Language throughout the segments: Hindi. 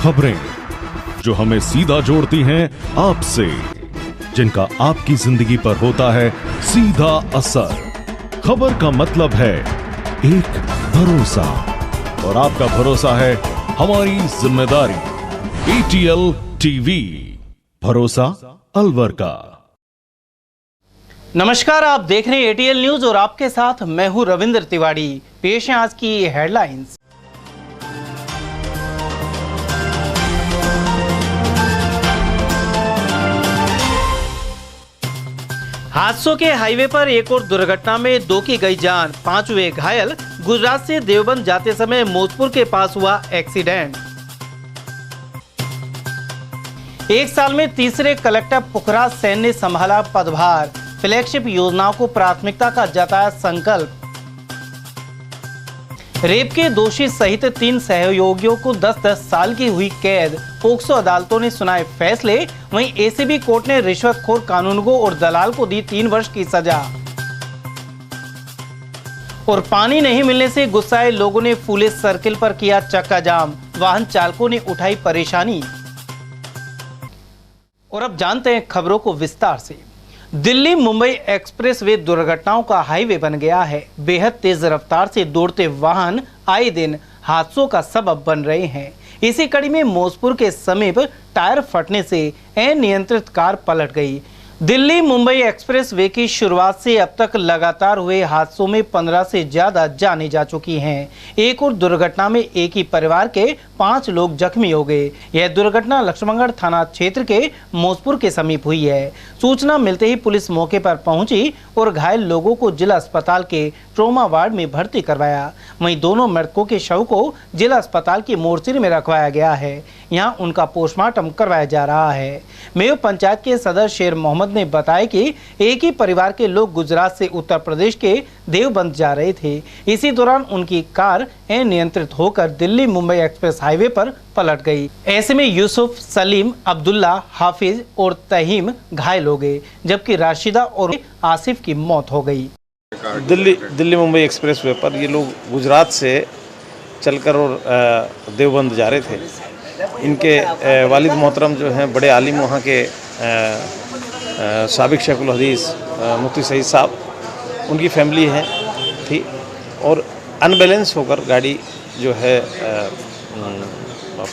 खबरें जो हमें सीधा जोड़ती हैं आपसे, जिनका आपकी जिंदगी पर होता है सीधा असर। खबर का मतलब है एक भरोसा, और आपका भरोसा है हमारी जिम्मेदारी। ATL टीवी, भरोसा अलवर का। नमस्कार, आप देख रहे हैं ATL न्यूज और आपके साथ मैं हूं रविंद्र तिवारी। पेश है आज की हेडलाइंस। हादसों के हाईवे पर एक और दुर्घटना में 2 की गई जान, 5 हुए घायल। गुजरात से देवबंद जाते समय मोजपुर के पास हुआ एक्सीडेंट। एक साल में तीसरे कलेक्टर पुखराज सेन ने संभाला पदभार, फ्लैगशिप योजनाओं को प्राथमिकता का जताया संकल्प। रेप के दोषी सहित 3 सहयोगियों को 10-10 साल की हुई कैद, पोक्सो अदालतों ने सुनाए फैसले। वहीं ACB कोर्ट ने रिश्वतखोर कानूनगो और दलाल को दी 3 वर्ष की सजा। और पानी नहीं मिलने से गुस्साए लोगों ने फूले सर्किल पर किया चक्का जाम, वाहन चालकों ने उठाई परेशानी। और अब जानते हैं खबरों को विस्तार से। दिल्ली मुंबई एक्सप्रेसवे दुर्घटनाओं का हाईवे बन गया है। बेहद तेज रफ्तार से दौड़ते वाहन आए दिन हादसों का सबब बन रहे हैं। इसी कड़ी में मोजपुर के समीप टायर फटने से अनियंत्रित कार पलट गई। दिल्ली मुंबई एक्सप्रेसवे की शुरुआत से अब तक लगातार हुए हादसों में 15 से ज्यादा जानें जा चुकी हैं। एक और दुर्घटना में एक ही परिवार के 5 लोग जख्मी हो गए। यह दुर्घटना लक्ष्मणगढ़ थाना क्षेत्र के मोजपुर के समीप हुई है। सूचना मिलते ही पुलिस मौके पर पहुंची और घायल लोगों को जिला अस्पताल के ट्रॉमा वार्ड में भर्ती करवाया। वहीं दोनों मृतकों के शव को जिला अस्पताल की मोर्चरी में रखवाया गया है। यहां उनका पोस्टमार्टम करवाया जा रहा है। मेयो पंचायत के सदस्य शेर मोहम्मद ने बताया कि एक ही परिवार के लोग गुजरात से उत्तर प्रदेश के देवबंद जा रहे थे। इसी दौरान उनकी कार अनियंत्रित होकर दिल्ली मुंबई एक्सप्रेस हाईवे पर पलट गई। ऐसे में यूसुफ, सलीम, अब्दुल्ला, हाफिज और तहीम घायल हो गए, जबकि राशिदा और आसिफ की मौत हो गई। दिल्ली मुंबई एक्सप्रेसवे पर ये लोग गुजरात से चलकर और देवबंद जा रहे थे। इनके वालिद मोहतरम जो हैं बड़े आलिम वहाँ के साबिक शेखुल हदीस मुफ्ती सईद साहब, उनकी फैमिली है थी और अनबैलेंस होकर गाड़ी जो है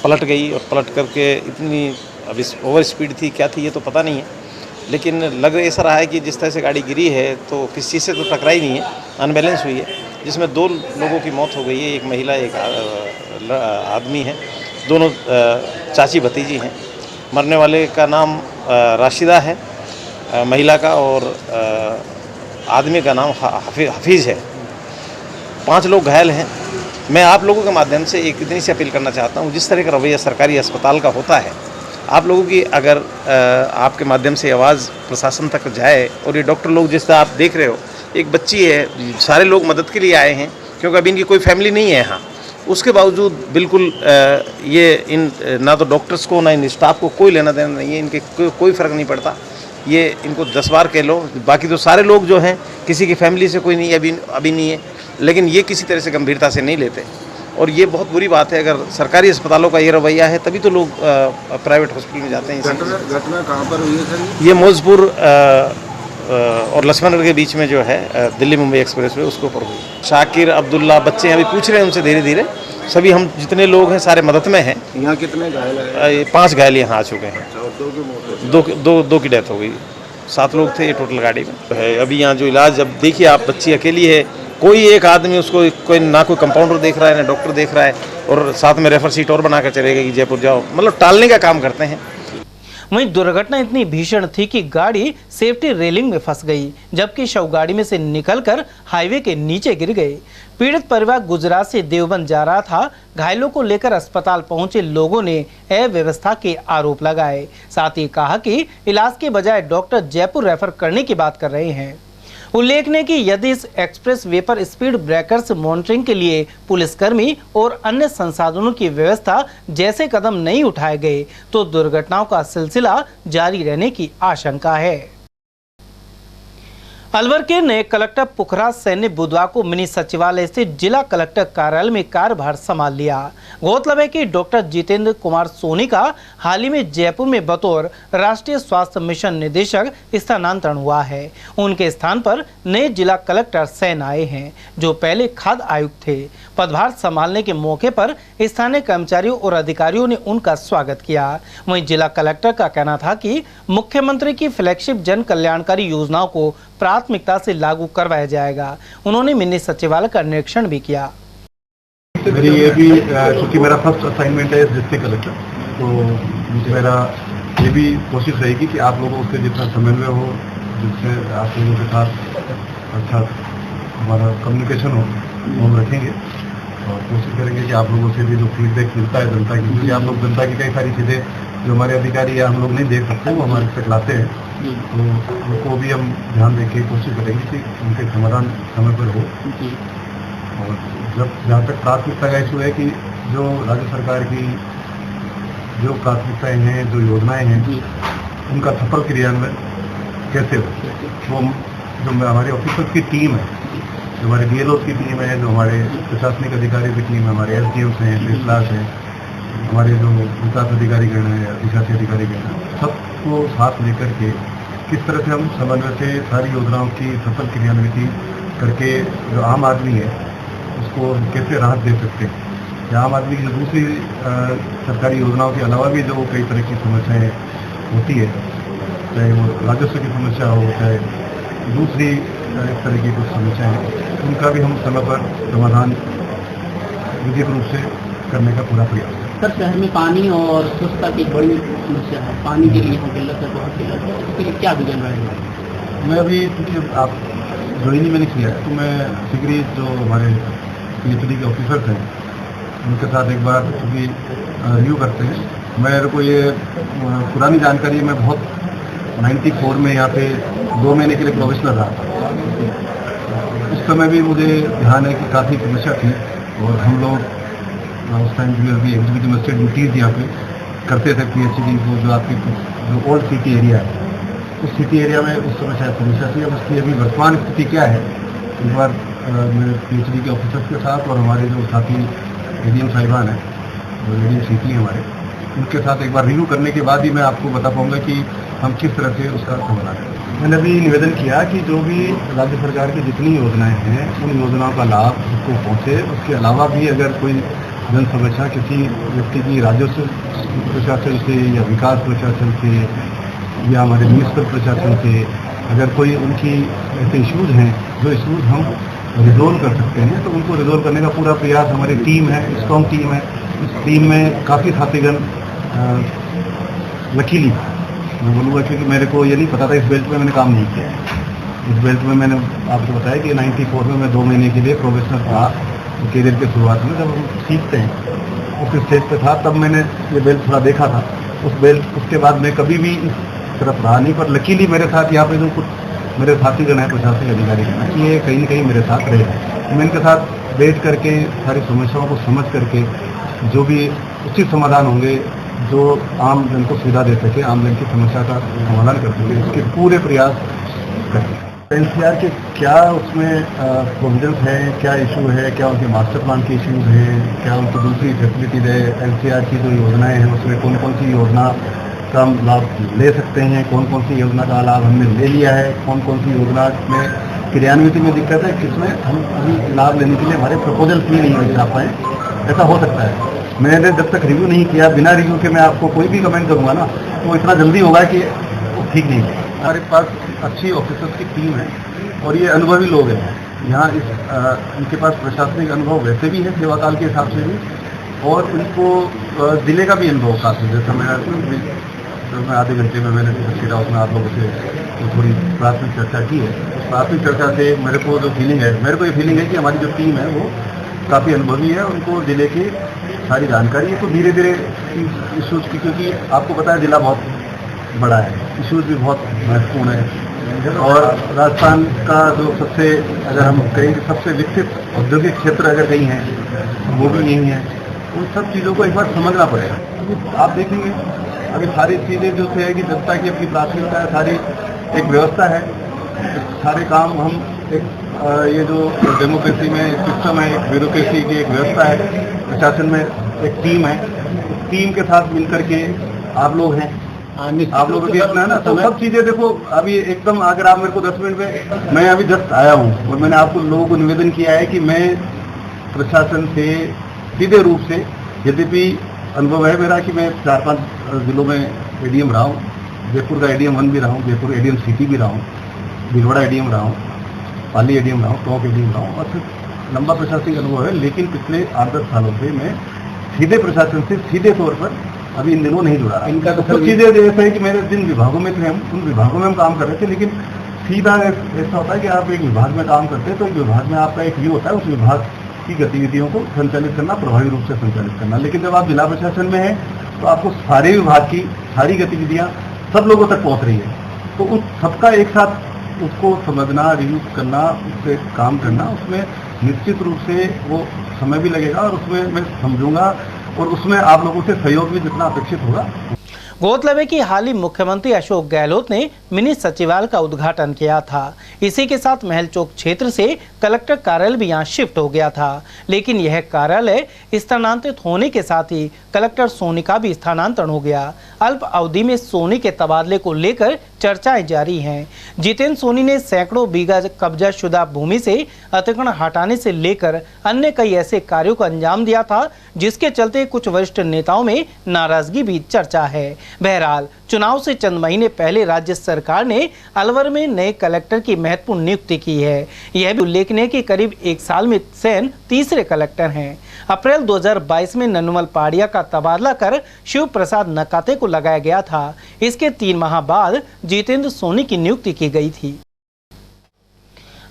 पलट गई। और पलट करके इतनी अभी ओवर स्पीड थी, क्या थी ये तो पता नहीं है, लेकिन लग ऐसा रहा है कि जिस तरह से गाड़ी गिरी है तो किसी चीज़ से तो टकराई नहीं है, अनबैलेंस हुई है, जिसमें 2 लोगों की मौत हो गई है। एक महिला, एक आदमी है। दोनों चाची भतीजी हैं। मरने वाले का नाम राशिदा है महिला का, और आदमी का नाम हफीज़ है। 5 लोग घायल हैं। मैं आप लोगों के माध्यम से एक इतनी सी अपील करना चाहता हूँ, जिस तरह का रवैया सरकारी अस्पताल का होता है, आप लोगों की अगर आपके माध्यम से आवाज़ प्रशासन तक जाए। और ये डॉक्टर लोग जिस तरह आप देख रहे हो, एक बच्ची है, सारे लोग मदद के लिए आए हैं क्योंकि अभी इनकी कोई फैमिली नहीं है यहाँ। उसके बावजूद बिल्कुल ये इन ना तो डॉक्टर्स को ना इन स्टाफ को कोई लेना देना नहीं है, इनके कोई फ़र्क नहीं पड़ता। ये इनको 10 बार कह लो, बाकी तो सारे लोग जो हैं किसी की फैमिली से कोई नहीं है, अभी नहीं है, लेकिन ये किसी तरह से गंभीरता से नहीं लेते। और ये बहुत बुरी बात है। अगर सरकारी अस्पतालों का ये रवैया है तभी तो लोग प्राइवेट हॉस्पिटल में जाते हैं। घटना कहाँ पर हुई है सर? ये मोजपुर और लक्ष्मणगढ़ के बीच में जो है दिल्ली मुंबई एक्सप्रेस वे उसके ऊपर हुई। शाकिर, अब्दुल्ला बच्चे अभी पूछ रहे हैं उनसे धीरे धीरे। सभी हम जितने लोग हैं सारे मदद में हैं। यहाँ कितने घायल हैं? 5 घायल यहाँ आ चुके हैं। 2 की डेथ हो गई। 7 लोग थे ये टोटल गाड़ी में है। अभी यहाँ जो इलाज, अब देखिए आप, बच्ची अकेली है, कोई एक आदमी उसको कोई ना कोई कंपाउंडर देख रहा है ना डॉक्टर देख रहा है, और साथ में रेफर सीट और बनाकर चलेगा कि जयपुर जाओ, मतलब टालने का काम करते हैं। वहीं दुर्घटना इतनी भीषण थी कि गाड़ी सेफ्टी रेलिंग में फंस गई, जबकि शव गाड़ी में से निकलकर हाईवे के नीचे गिर गए। पीड़ित परिवार गुजरात से देवबंद जा रहा था। घायलों को लेकर अस्पताल पहुंचे लोगों ने अव्यवस्था के आरोप लगाए। साथ ही कहा कि इलाज के बजाय डॉक्टर जयपुर रेफर करने की बात कर रहे हैं। उल्लेखनीय है कि यदि इस एक्सप्रेस वे पर स्पीड ब्रेकर्स मॉनिटरिंग के लिए पुलिसकर्मी और अन्य संसाधनों की व्यवस्था जैसे कदम नहीं उठाए गए तो दुर्घटनाओं का सिलसिला जारी रहने की आशंका है। अलवर के नए कलेक्टर पुखराज सैन ने बुधवार को मिनी सचिवालय से जिला कलेक्टर कार्यालय में कार्यभार संभाल लिया। गौरतलब है कि डॉक्टर जितेंद्र कुमार सोनी का हाल ही में जयपुर में बतौर राष्ट्रीय स्वास्थ्य मिशन निदेशक स्थानांतरण हुआ है। उनके स्थान पर नए जिला कलेक्टर सैन आए हैं, जो पहले खाद्य आयुक्त थे। पदभार संभालने के मौके पर स्थानीय कर्मचारियों और अधिकारियों ने उनका स्वागत किया। वहीं जिला कलेक्टर का कहना था कि मुख्यमंत्री की फ्लैगशिप जन कल्याणकारी योजनाओं को प्राथमिकता से लागू करवाया जाएगा। उन्होंने मिनी सचिवालय का निरीक्षण भी किया। मेरी ये भी क्योंकि मेरा फर्स्ट असाइनमेंट है डिस्ट्रिक्ट कलेक्टर, तो मेरा ये भी कोशिश रहेगी कि आप लोगों से जितना समन्वय हो, जिससे आप लोगों के साथ अच्छा हमारा कम्युनिकेशन हो, वो हम रखेंगे और कोशिश करेंगे कि आप लोगों से भी जो फीडबैक मिलता है जनता की, क्योंकि आप लोग जनता की कई सारी चीज़ें जो हमारे अधिकारी या हम लोग नहीं देख सकते वो हमारे तक लाते हैं, तो उनको भी हम ध्यान देके कोशिश करेंगे कि उनके समाधान समय पर हो। और जहाँ तक प्राथमिकता का इशू है कि जो राज्य सरकार की जो प्राथमिकताएं हैं, जो योजनाएं हैं, उनका सफल क्रियान्वयन कैसे हो, वो जो हमारे ऑफिसर्स की टीम है, जो हमारे BLOs की टीम है, जो हमारे प्रशासनिक अधिकारियों की टीम है, हमारे SDMs हैं, तहसीलदार हैं, हमारे जो विकास अधिकारीगण हैं, अधिशासी अधिकारीगण हैं, सबको साथ लेकर के किस तरह से हम समन्वय से सारी योजनाओं की सफल क्रियान्विति करके जो आम आदमी है उसको कैसे राहत दे सकते हैं, या आम आदमी की जो दूसरी सरकारी योजनाओं के अलावा भी जो कई तरह की समस्याएं होती है, चाहे वो राजस्व की समस्या हो, चाहे दूसरी इस तरह की कुछ समस्याएं हैं, उनका भी हम समय पर समाधान विधिक रूप से करने का पूरा प्रयास है। सर, शहर में पानी और स्वच्छता की बड़ी समस्या है, पानी के लिए किल्लत है, बहुत किल्लत है, इसके लिए क्या विजन रहेगा? मैं अभी क्योंकि आप ज्वाइन ही मैंने किया है, तो मैं शीघ्र जो हमारे PhD के ऑफिसर्स हैं उनके साथ एक बार क्योंकि रिव्यू करते हैं। मेरे को ये पुरानी जानकारी है, मैं बहुत 94 में यहाँ पे 2 महीने के लिए प्रोफेशनल रहा। उस समय भी मुझे ध्यान है कि काफ़ी समस्या थी और हम लोग उस टाइम जो अभी एग्जीक्यूटिव मजिस्ट्रेट ड्यूटीज़ यहाँ पे करते थे PhD को, जो आपकी जो ओल्ड सिटी एरिया है, उस सिटी एरिया में उस समय शायद समस्या थी। अब उसकी अभी वर्तमान स्थिति क्या है, एक बार मेरे PhD के ऑफिसर्स के साथ और हमारे जो साथी ADM साहिबान हैं, जो ADM CP हैं हमारे, उनके साथ एक बार रिव्यू करने के बाद ही मैं आपको बता पाऊँगा कि हम किस तरह से उसका समाधान करें। मैंने अभी निवेदन किया कि जो भी राज्य सरकार की जितनी योजनाएं हैं उन योजनाओं का लाभ उसको पहुँचे। उसके अलावा भी अगर कोई जन समस्या किसी व्यक्ति की राजस्व प्रशासन से या विकास प्रशासन से या हमारे म्यूनिसिपल प्रशासन से अगर कोई उनकी ऐसे इश्यूज हैं जो इश्यूज हम रिजोल्व कर सकते हैं, तो उनको रिजोल्व करने का पूरा प्रयास हमारी टीम है, स्ट्रॉन्ग टीम है। इस टीम में काफ़ी साथीगण लकीली मैं बोलूँगा, क्योंकि मेरे को ये नहीं पता था, इस बेल्ट में मैंने काम नहीं किया है। इस बेल्ट में मैंने आपको बताया कि 94 में मैं 2 महीने के लिए प्रोफेशनल था। करियर के शुरुआत में जब हम सीखते हैं उस स्टेज पे था, तब मैंने ये बेल्ट थोड़ा देखा था। उसके बाद मैं कभी भी इस तरफ रहा नहीं, पर लकीली मेरे साथ यहाँ पे जो कुछ मेरे साथीगण हैं, प्रशासनिक अधिकारी हैं, ये कहीं न कहीं मेरे साथ रहे। मैं इनके साथ बैठ करके सारी समस्याओं को समझ करके जो भी उचित समाधान होंगे, जो आम जन को सुविधा दे सके, आम जन की समस्या का समाधान कर सके, इसके पूरे प्रयास करें। NCR के क्या उसमें प्रोविजंस हैं, क्या इशू है, क्या उनके मास्टर प्लान के इश्यूज हैं, क्या उनको दूसरी फैसिलिटीज है, NCR की जो योजनाएं हैं उसमें कौन कौन सी योजना का हम लाभ ले सकते हैं, कौन कौन सी योजना का लाभ हमने ले लिया है, कौन कौन सी योजना में क्रियान्विति में दिक्कत है, किसमें हम अभी लाभ लेने के लिए हमारे प्रपोजल्स भी नहीं आ पाए। ऐसा हो सकता है। मैंने जब तक रिव्यू नहीं किया, बिना रिव्यू के मैं आपको कोई भी कमेंट करूँगा ना, तो इतना जल्दी होगा कि वो ठीक नहीं है। हमारे पास अच्छी ऑफिसर्स की टीम है और ये अनुभवी लोग हैं। यहाँ इनके पास प्रशासनिक अनुभव वैसे भी है, सेवा काल के हिसाब से भी, और उनको जिले का भी अनुभव काफ़ी। जैसा मैं आधे घंटे में मैंने सीट हाउस में आप लोगों से तो थोड़ी प्राथमिक चर्चा की है। उस प्राथमिक चर्चा से मेरे को जो फीलिंग है, मेरे को ये फीलिंग है कि हमारी जो टीम है वो काफ़ी अनुभवी है, उनको जिले की सारी जानकारी है। तो धीरे धीरे इशूज़ की, क्योंकि आपको पता है जिला बहुत बड़ा है, इशूज़ भी बहुत महत्वपूर्ण है, और राजस्थान का जो सबसे, अगर हम कहें सबसे विकसित औद्योगिक क्षेत्र अगर कहीं है वो भी यही है। उन सब चीज़ों को एक बार समझना पड़ेगा। आप देखेंगे अभी सारी चीज़ें जो है कि जनता की अपनी प्राथमिकता है, सारी एक व्यवस्था है, सारे काम हम एक ये जो डेमोक्रेसी में सिस्टम है, एक ब्यूरोक्रेसी की एक व्यवस्था है, प्रशासन में एक टीम है, टीम के साथ मिलकर के आप लोग हैं, आप लोगों के इतना है ना, तो सब चीजें देखो अभी एकदम, अगर आप मेरे को 10 मिनट में, मैं अभी जस्ट आया हूँ और मैंने आपको लोगों को निवेदन किया है कि मैं प्रशासन से सीधे रूप से, यद्यपि अनुभव है मेरा कि मैं 4-5 जिलों में एडीएम रहा हूँ, जयपुर का एडीएम 1 भी रहा हूँ, जयपुर एडीएम सिटी भी रहा हूँ, भीलवाड़ा एडीएम रहा हूँ, पाली एडीएम रहा हूँ, टोंक एडीएम रहा हूँ, और फिर लंबा प्रशासनिक अनुभव है। लेकिन पिछले 8-10 सालों से मैं सीधे प्रशासन से सीधे तौर पर अभी इन दिनों नहीं जुड़ा। इनका तो कुछ चीजें जैसे है कि मेरे जिन विभागों में थे हम उन विभागों में हम काम कर रहे थे, लेकिन सीधा ऐसा होता है कि आप एक विभाग में काम करते हैं तो एक विभाग में आपका एक व्यू होता है, उस विभाग की गतिविधियों को संचालित करना, प्रभावी रूप से संचालित करना। लेकिन जब आप जिला प्रशासन में हैं तो आपको सारे विभाग की सारी गतिविधियां सब लोगों तक पहुंच रही है, तो उस सबका एक साथ उसको समझना, रिव्यू करना, उससे काम करना, उसमें निश्चित रूप से वो समय भी लगेगा और उसमें मैं समझूंगा और उसमें आप लोगों से सहयोग भी जितना अपेक्षित होगा। गौरतलब है कि हाल ही मुख्यमंत्री अशोक गहलोत ने मिनी सचिवालय का उद्घाटन किया था। इसी के साथ महल चौक क्षेत्र से कलेक्टर कार्यालय भी यहां शिफ्ट हो गया था, लेकिन यह कार्यालय स्थानांतरित होने के साथ ही कलेक्टर सोनी का भी स्थानांतरण हो गया। अल्प अवधि में सोनी के तबादले को लेकर चर्चाएं जारी हैं। जितेंद्र सोनी ने सैकड़ों बीघा कब्जा शुदा भूमि से अतिक्रमण हटाने से लेकर अन्य कई ऐसे कार्यों को अंजाम दिया था, जिसके चलते कुछ वरिष्ठ नेताओं में नाराजगी भी चर्चा है। बहरहाल चुनाव से चंद महीने पहले राज्य सरकार ने अलवर में नए कलेक्टर की महत्वपूर्ण नियुक्ति की है। यह भी उल्लेखनीय है कि करीब 1 साल में सेन तीसरे कलेक्टर हैं। अप्रैल 2022 में नन्नूमल पाड़िया का तबादला कर शिव प्रसाद नकाते को लगाया गया था। इसके 3 माह बाद जितेंद्र सोनी की नियुक्ति की गई थी।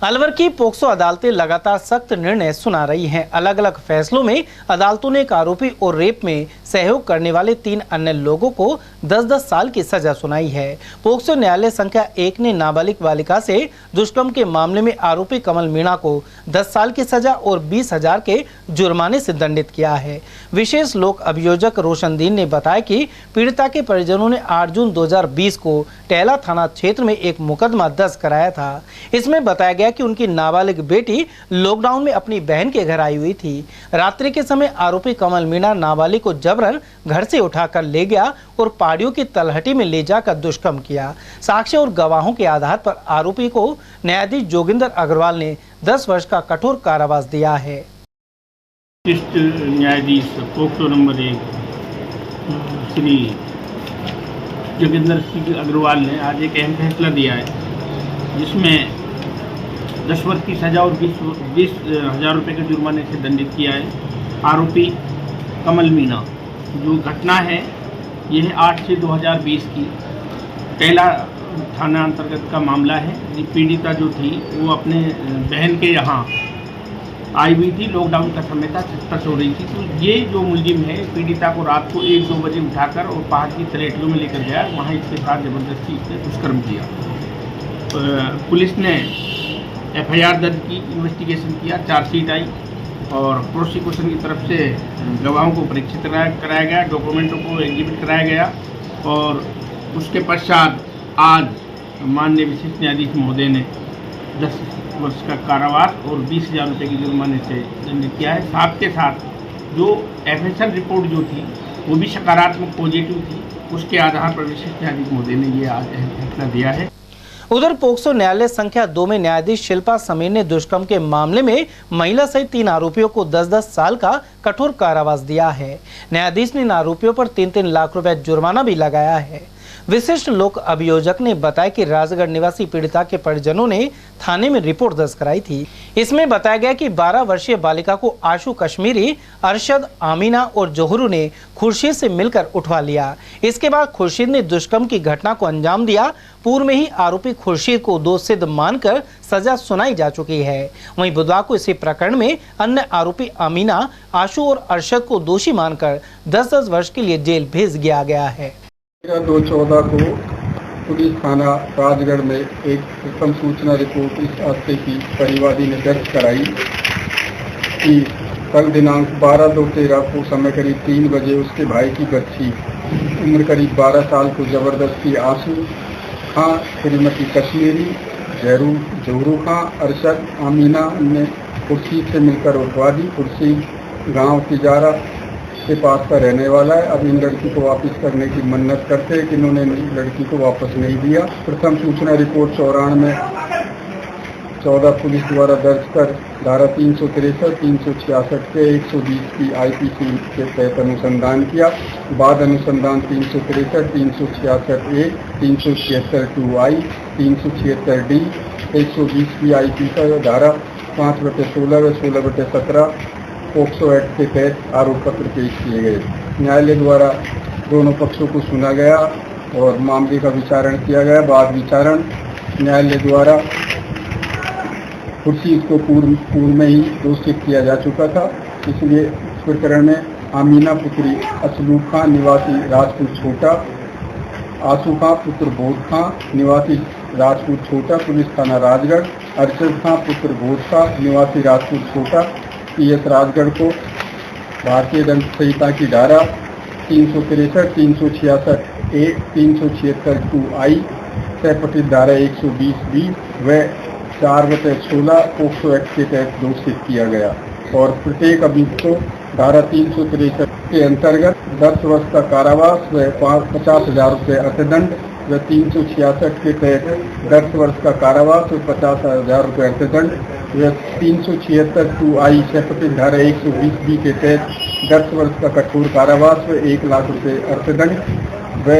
अलवर की पोक्सो अदालतें लगातार सख्त निर्णय सुना रही हैं। अलग अलग फैसलों में अदालतों ने एक आरोपी और रेप में सहयोग करने वाले 3 अन्य लोगों को 10-10 साल की सजा सुनाई है। पोक्सो न्यायालय संख्या 1 ने नाबालिग बालिका से दुष्कर्म के मामले में आरोपी कमल मीणा को 10 साल की सजा और 20,000 के जुर्माने से दंडित किया है। विशेष लोक अभियोजक रोशनदीन ने बताया कि पीड़िता के परिजनों ने 8 जून 2020 को टेहला थाना क्षेत्र में एक मुकदमा दर्ज कराया था। इसमें बताया गया कि उनकी नाबालिग बेटी लॉकडाउन में अपनी बहन के घर आई हुई थी। रात्रि के समय आरोपी कमल मीणा नाबालिग को जबरन घर से उठाकर ले गया और पहाड़ियों की तलहटी में ले जाकर दुष्कर्म किया। साक्ष्य और गवाहों के आधार पर आरोपी को न्यायाधीश जोगिंदर अग्रवाल ने 10 वर्ष का कठोर कारावास दिया है। न्यायाधीश पोक्सो नंबर 1 श्री जोगिंदर सिंह अग्रवाल ने आज एक अहम फैसला दिया है, जिसमें 10 वर्ष की सजा और 20,000 रुपये के जुर्माने से दंडित किया है। आरोपी कमल मीणा, जो घटना है यह 8 से 2020 की टेहला थाना अंतर्गत का मामला है। ये पीड़िता जो थी वो अपने बहन के यहाँ आई हुई थी, लॉकडाउन का समय था, छत सो रही थी। तो ये जो मुलजिम है पीड़िता को रात को 1-2 बजे उठाकर और पहाड़ की तलहटियों में लेकर गया, वहाँ इसके साथ जबरदस्ती इसने दुष्कर्म किया। पुलिस ने FIR दर्ज की, इन्वेस्टिगेशन किया, चार्जशीट आई और प्रोसिक्यूशन की तरफ से गवाहों को परीक्षित कराया गया, डॉक्यूमेंटों को एग्जिबिट कराया गया और उसके पश्चात आज माननीय विशिष्ट न्यायाधीश महोदय ने 10 वर्ष का कारावास और 20,000 रुपये की जुर्माने से दंडित किया है। साथ के साथ जो FSL रिपोर्ट जो थी वो भी सकारात्मक पॉजिटिव थी, उसके आधार पर विशिष्ट न्यायाधीश महोदय ने ये आज फैसला दिया है। उधर पोक्सो न्यायालय संख्या 2 में न्यायाधीश शिल्पा समीर ने दुष्कर्म के मामले में महिला सहित 3 आरोपियों को 10-10 साल का कठोर कारावास दिया है। न्यायाधीश ने इन आरोपियों पर 3-3 लाख रुपए जुर्माना भी लगाया है। विशिष्ट लोक अभियोजक ने बताया कि राजगढ़ निवासी पीड़िता के परिजनों ने थाने में रिपोर्ट दर्ज कराई थी। इसमें बताया गया कि 12 वर्षीय बालिका को आशु कश्मीरी, अरशद, आमीना और जोहरू ने खुर्शीद से मिलकर उठवा लिया। इसके बाद खुर्शीद ने दुष्कर्म की घटना को अंजाम दिया। पूर्व में ही आरोपी खुर्शीद को दोषित मानकर सजा सुनाई जा चुकी है। वहीं बुधवार को इसी प्रकरण में अन्य आरोपी आमीना, आशु और अरशद को दोषी मानकर 10-10 वर्ष के लिए जेल भेज दिया गया है। 2/14 को पुलिस थाना राजगढ़ में एक प्रथम सूचना रिपोर्ट इस हादसे की परिवादी ने दर्ज कराई कि कल दिनांक 12/2/13 को समय करीब 3 बजे उसके भाई की बच्ची उम्र करीब 12 साल को जबरदस्ती आंसू खां, श्रीमती कश्मीरी जहरू खां, अरशद, आमीना ने खुर्शीद से मिलकर उठवा दी। खुर्शीद गांव तिजारा के पास का रहने वाला है। अब इन लड़की को वापस करने की मन्नत करते हैं कि इन्होंने लड़की को वापस नहीं दिया। प्रथम सूचना रिपोर्ट 94 में 14 पुलिस द्वारा दर्ज कर धारा 363, 366 के 120 की IPC के तहत अनुसंधान किया। बाद अनुसंधान 363, 366 ए, 376 2I, 376 डी, 120 की IPC धारा 5/16 व 16/17 पोक्सो एक्ट के तहत आरोप पत्र पेश किए गए। न्यायालय द्वारा दोनों पक्षों को सुना गया और मामले का विचारण किया गया। बाद विचारण न्यायालय द्वारा खुर्शीद को पूर्व में ही दोषित किया जा चुका था, इसलिए इस प्रकरण में आमीना पुत्री असलूब खां निवासी राजपूत छोटा, आंसू खां पुत्र बोध खां निवासी राजपूत छोटा पुलिस थाना राजगढ़, अरशद खां पुत्र बोध खां निवासी राजपूत छोटा PS राजगढ़ को भारतीय दंड संहिता की धारा 363, 366 ए, 376 2I से पठित धारा 120 बी व 4/16 पोक्सो एक्ट के तहत दोषित किया गया और प्रत्येक अभियुक्त को धारा 363 के अंतर्गत 10 वर्ष का कारावास व 50,000 रुपये अर्थदंड व 366 के तहत 10 वर्ष का कारावास व 50,000 रुपये अर्थदंड व 376 2I से पठित धारा 120 बी के तहत 10 वर्ष का कठोर कारावास व 1 लाख रुपये अर्थदंड व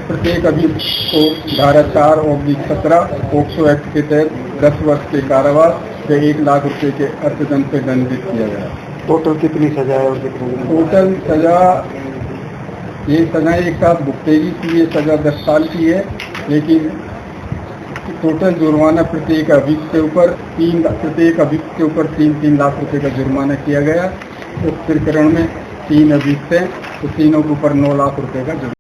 प्रत्येक अभियुक्त को धारा 4/17 पोक्सो एक्ट के तहत 10 वर्ष के कारावास व 1 लाख रुपये के अर्थदंड से दंडित किया गया। टोटल कितनी सजा है और कितनी? टोटल सजा ये सजाएं एक साथ भुगतेगी कि ये सजा 10 साल की है, लेकिन टोटल जुर्माना प्रत्येक अभियुक्त के ऊपर 3 लाख रुपए का जुर्माना किया गया। उस प्रकरण में 3 अभियुक्त हैं तो तीनों के ऊपर 9 लाख रुपए का जुर्माना।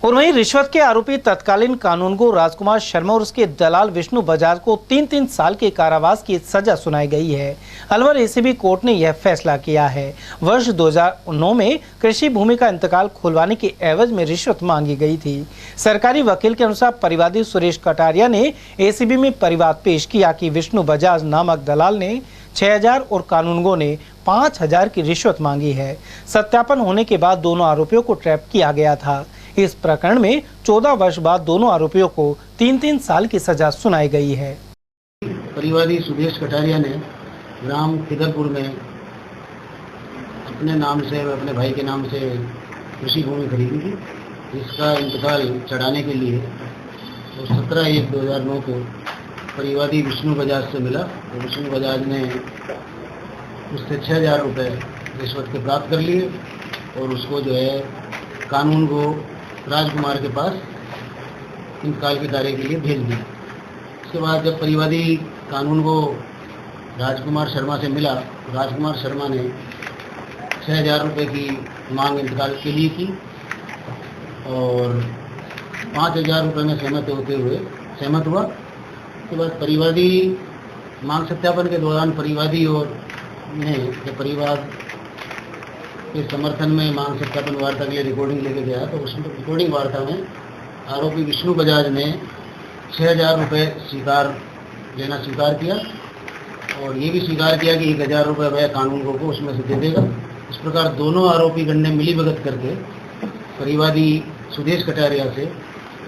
और वहीं रिश्वत के आरोपी तत्कालीन कानूनगो राजकुमार शर्मा और उसके दलाल विष्णु बजाज को 3-3 साल के कारावास की सजा सुनाई गई है। अलवर ACB कोर्ट ने यह फैसला किया है। वर्ष 2009 में कृषि भूमि का इंतकाल खुलवाने के एवज में रिश्वत मांगी गई थी। सरकारी वकील के अनुसार परिवादी सुरेश कटारिया ने ACB में परिवाद पेश किया कि विष्णु बजाज नामक दलाल ने 6,000 और कानूनगो ने 5,000 की रिश्वत मांगी है। सत्यापन होने के बाद दोनों आरोपियों को ट्रैप किया गया था। इस प्रकरण में 14 वर्ष बाद दोनों आरोपियों को 3-3 साल की सजा सुनाई गई है। परिवादी सुरेश कटारिया ने ग्राम खिदरपुर में अपने नाम से अपने भाई के नाम से कृषि भूमि खरीदी थी। इसका इंतकाल चढ़ाने के लिए 17/1/2009 को परिवादी विष्णु बजाज से मिला तो विष्णु बजाज ने उससे 6,000 रुपये रिश्वत के प्राप्त कर लिए और उसको जो है कानून को राजकुमार के पास इंतकाल के कार्य के लिए भेज दिया। उसके बाद जब परिवादी कानून को राजकुमार शर्मा से मिला तो राजकुमार शर्मा ने 6,000 रुपये की मांग इंतकाल के लिए की और 5,000 रुपये में सहमत हुआ। उसके बाद परिवादी मांग सत्यापन के दौरान परिवादी और ने परिवाद के समर्थन में मांग सत्यापन वार्ता के लिए रिकॉर्डिंग लेके गया तो उस रिकॉर्डिंग वार्ता में आरोपी विष्णु बजाज ने 6,000 रुपये लेना स्वीकार किया और ये भी स्वीकार किया कि 1,000 रुपये वह कानून को उसमें से दे देगा। इस प्रकार दोनों आरोपी गण ने मिलीभगत करके परिवादी सुरेश कटारिया से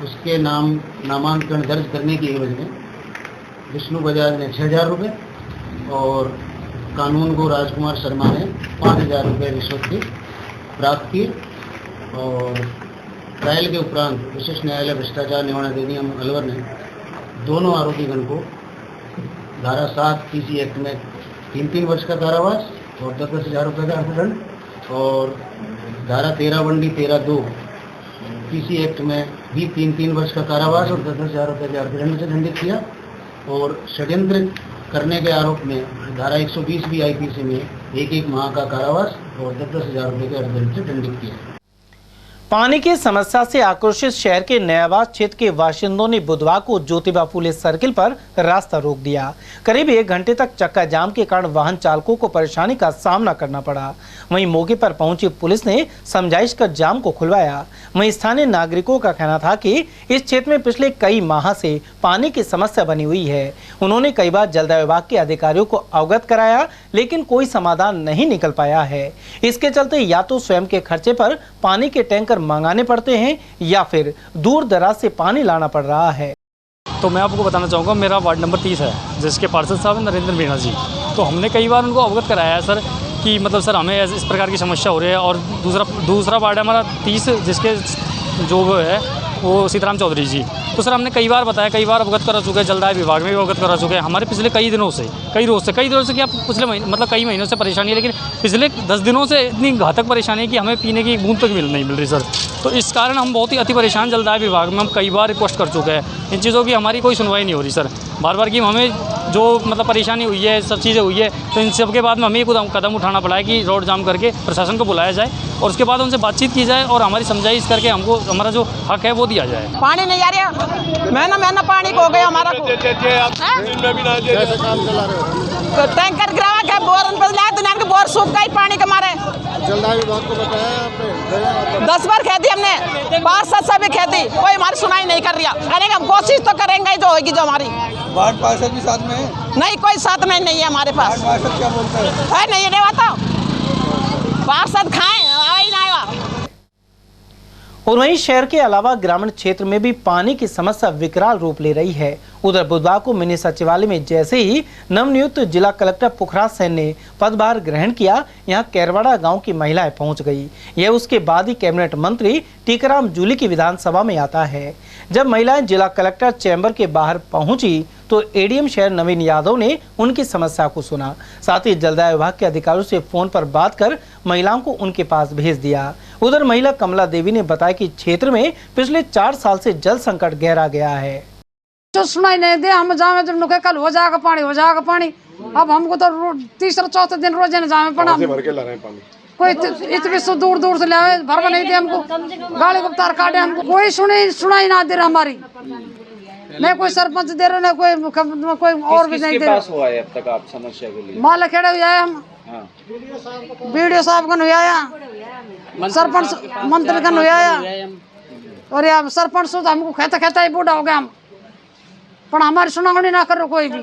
उसके नामांकन दर्ज करने की एवज में विष्णु बजाज ने 6,000 रुपये और कानून को राजकुमार शर्मा ने 5,000 रुपये रिश्वत की प्राप्त की और ट्रायल के उपरांत विशेष न्यायालय भ्रष्टाचार निवारण अधिनियम अलवर ने दोनों आरोपीगण को धारा 7 PC एक्ट में 3-3 वर्ष का कारावास और 10,000 रुपये का अर्थदंड और धारा 13(13)(2 PC एक्ट में भी 3-3 वर्ष का कारावास और 10,000 रुपये के अर्थदंड से दंडित किया और षड्यंत्र करने के आरोप में धारा 120 भी IPC में 1-1 माह का कारावास और 10,000 रुपये के अर्थदंड से दंडित किया। पानी की समस्या से आक्रोशित शहर के नयाबाद क्षेत्र के बाशिंदों ने बुधवार को ज्योतिबा फूले सर्किल पर रास्ता रोक दिया। करीब 1 घंटे तक चक्का जाम के कारण वाहन चालकों को परेशानी का सामना करना पड़ा। वहीं मौके पर पहुंची पुलिस ने समझाइश कर जाम को खुलवाया। वहीं स्थानीय नागरिकों का कहना था कि इस क्षेत्र में पिछले कई माह से पानी की समस्या बनी हुई है। उन्होंने कई बार जल विभाग के अधिकारियों को अवगत कराया, लेकिन कोई समाधान नहीं निकल पाया है। इसके चलते या तो स्वयं के खर्चे पर पानी के टैंकर मंगाने पड़ते हैं या फिर दूर दराज से पानी लाना पड़ रहा है। तो मैं आपको बताना चाहूँगा, मेरा वार्ड नंबर 30 है, जिसके पार्षद साहब हैं नरेंद्र मीणा जी। तो हमने कई बार उनको अवगत कराया है सर कि मतलब सर हमें इस प्रकार की समस्या हो रही है। और दूसरा वार्ड है हमारा 30, जिसके जो है वो सीताराम चौधरी जी। तो सर हमने कई बार बताया, कई बार अवगत करा चुके हैं, जलदाय विभाग में भी अवगत करा चुके हैं। हमारे पिछले कई दिनों से क्या पिछले महीने मतलब कई महीनों से परेशानी है, लेकिन पिछले 10 दिनों से इतनी घातक परेशानी है कि हमें पीने की एक बूंद तक नहीं मिल रही सर। तो इस कारण हम बहुत ही अति परेशान जलदाय विभाग में हम कई बार रिक्वेस्ट कर चुके हैं। इन चीज़ों की हमारी कोई सुनवाई नहीं हो रही सर। बार बार की हमें जो मतलब परेशानी हुई है, सब चीज़ें हुई है, तो इन सब के बाद में हमें एक कदम उठाना पड़ा है कि रोड जाम करके प्रशासन को बुलाया जाए और उसके बाद उनसे बातचीत की जाए और हमारी समझाइश करके हमको हमारा जो हक है वो दिया जाए। पानी नहीं आ रहा, महीना पानी हो गया हमारा को। टैंकर गिरावा क्या बोर के बोर सूख गई पानी के मारे। जलदाय विभाग को बताया आपने? 10 बार कह दी हमने, 5-7 से भी कह दी, कोई हमारी सुनाई नहीं कर रहा। करेंगे हम, कोशिश तो करेंगे जो होगी जो हमारी। वार्ड पार्षद भी साथ में है? नहीं, कोई साथ में नहीं है हमारे पास। पार्षद क्या बोलते हैं? नहीं रहता, पार्षद खाए आए ना आया। और वहीं शहर के अलावा ग्रामीण क्षेत्र में भी पानी की समस्या विकराल रूप ले रही है। उधर बुधवार को मिनी सचिवालय में जैसे ही नवनियुक्त जिला कलेक्टर पुखराज सेन ने पदभार ग्रहण किया, यहां कैरवाड़ा गांव की महिलाएं पहुंच गई। यह उसके बाद ही कैबिनेट मंत्री टीकाराम जूली की विधानसभा में आता है। जब महिलाएं जिला कलेक्टर चैम्बर के बाहर पहुंची तो एडीएम शहर नवीन यादव ने उनकी समस्या को सुना, साथ ही जलदाय विभाग के अधिकारियों से फोन पर बात कर महिलाओं को उनके पास भेज दिया। उधर महिला कमला देवी ने बताया कि क्षेत्र में पिछले 4 साल से जल संकट गहरा गया है। जो सुनाई नहीं दे, हम जावे जब नुके कल हो जाएगा पानी। अब हमको तो तीसरा चौथा दिन रोज जावे पड़ा। भर के ला रहे हैं पानी, कोई इतने दूर से लावे, भरवा नहीं दे हमको, गाड़ी को तार काटे हमको, कोई सुनाई ना दे रहा हमारी। नहीं कोई सरपंच दे रहे, ना कोई और भी नहीं दे रहा। हुआ है अब तक आप समस्या के लिए? माला खेड़े हुआ है हम, वीडियो साहब का हुआ, सरपंच मंत्री का हुआ, और यार सरपंच तो हमको कहता ही बूढ़ा हो गया हम, पर हमारी सुनावनी ना करो कोई भी।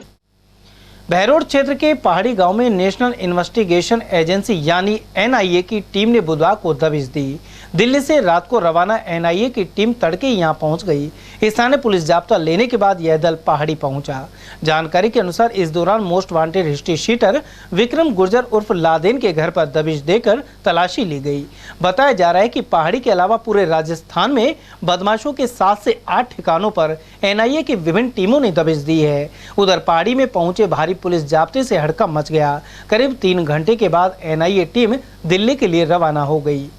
बहरोड क्षेत्र के पहाड़ी गांव में नेशनल इन्वेस्टिगेशन एजेंसी यानी एनआईए की टीम ने बुधवार को दबिश दी। दिल्ली से रात को रवाना एनआईए की टीम तड़के यहां पहुंच गई। स्थानीय पुलिस जाब्ता लेने के बाद यह दल पहाड़ी पहुंचा। जानकारी के अनुसार इस दौरान most wanted history sheeter Vikram Gurjar उर्फ लादेन के घर पर दबिश देकर तलाशी ली गई। बताया जा रहा है कि पहाड़ी के अलावा पूरे राजस्थान में बदमाशों के 7 से 8 ठिकानों पर एनआईए की विभिन्न टीमों ने दबिश दी है। उधर पहाड़ी में पहुंचे भारी पुलिस जाब्ते से हड़कंप मच गया। करीब 3 घंटे के बाद एनआईए टीम दिल्ली के लिए रवाना हो गई।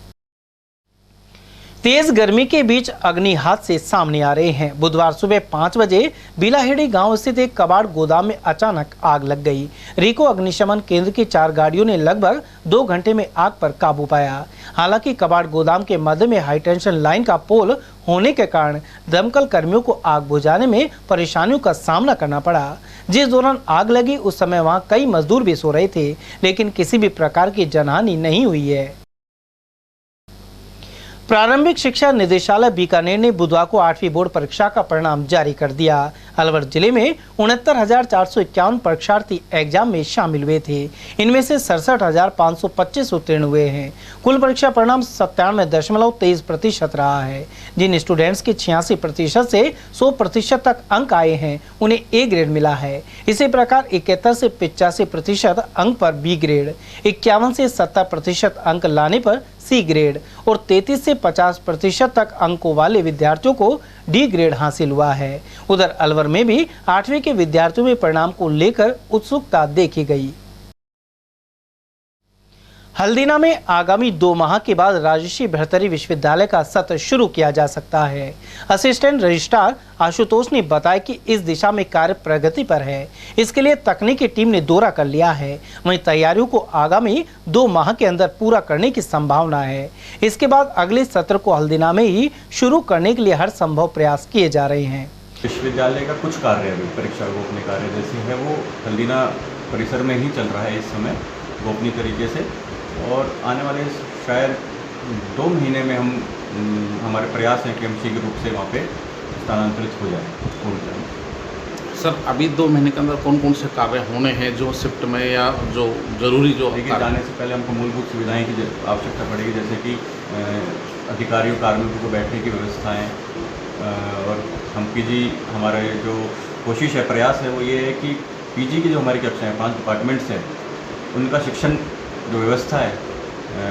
तेज गर्मी के बीच अग्नि हादसे सामने आ रहे हैं। बुधवार सुबह 5 बजे बिलाहेड़ी गांव स्थित एक कबाड़ गोदाम में अचानक आग लग गई। रिको अग्निशमन केंद्र की 4 गाड़ियों ने लगभग 2 घंटे में आग पर काबू पाया। हालांकि कबाड़ गोदाम के मध्य में हाई टेंशन लाइन का पोल होने के कारण दमकल कर्मियों को आग बुझाने में परेशानियों का सामना करना पड़ा। जिस दौरान आग लगी उस समय वहां कई मजदूर भी सो रहे थे, लेकिन किसी भी प्रकार की जनहानि नहीं हुई है। प्रारंभिक शिक्षा निदेशालय बीकानेर ने बुधवार को 8वीं बोर्ड परीक्षा का परिणाम जारी कर दिया। अलवर जिले में 69,451 परीक्षार्थी एग्जाम में शामिल हुए थे। इनमें से 67,525 उत्तीर्ण हुए हैं। कुल परीक्षा परिणाम 97.23% रहा है। जिन स्टूडेंट्स के 86% से 100% तक अंक आए हैं उन्हें ए ग्रेड मिला है। इसी प्रकार 71 से 85% अंक पर बी ग्रेड, 51 से 70% अंक लाने पर सी ग्रेड और 33 से 50% तक अंकों वाले विद्यार्थियों को डी ग्रेड हासिल हुआ है। उधर अलवर में भी 8वीं के विद्यार्थियों में परिणाम को लेकर उत्सुकता देखी गई। हल्दीना में आगामी 2 माह के बाद राजर्षि भर्तृहरि विश्वविद्यालय का सत्र शुरू किया जा सकता है। असिस्टेंट रजिस्ट्रार आशुतोष ने बताया कि इस दिशा में कार्य प्रगति पर है। इसके लिए तकनीकी टीम ने दौरा कर लिया है। वहीं तैयारियों को आगामी 2 माह के अंदर पूरा करने की संभावना है। इसके बाद अगले सत्र को हल्दीना में ही शुरू करने के लिए हर संभव प्रयास किए जा रहे हैं। विश्वविद्यालय का कुछ कार्य अभी परीक्षा गोपनीय कार्य जैसे है वो हल्दीना परिसर में ही चल रहा है इस समय गोपनीय तरीके से, और आने वाले शायद 2 महीने में हमारे प्रयास हैं कि हम शीघ्र रूप से वहाँ पे स्थानांतरित हो जाए। सर अभी 2 महीने के अंदर कौन कौन से कार्य होने हैं जो शिफ्ट में या जो जरूरी जो देखिए, जाने से पहले हमको मूलभूत सुविधाएं की आवश्यकता पड़ेगी, जैसे कि अधिकारियों कार्मिकों को बैठने की व्यवस्थाएँ, और हम पीजी हमारे जो कोशिश है प्रयास है वो ये है कि पीजी की जो हमारी कक्षाएँ 5 डिपार्टमेंट्स हैं उनका शिक्षण जो व्यवस्था है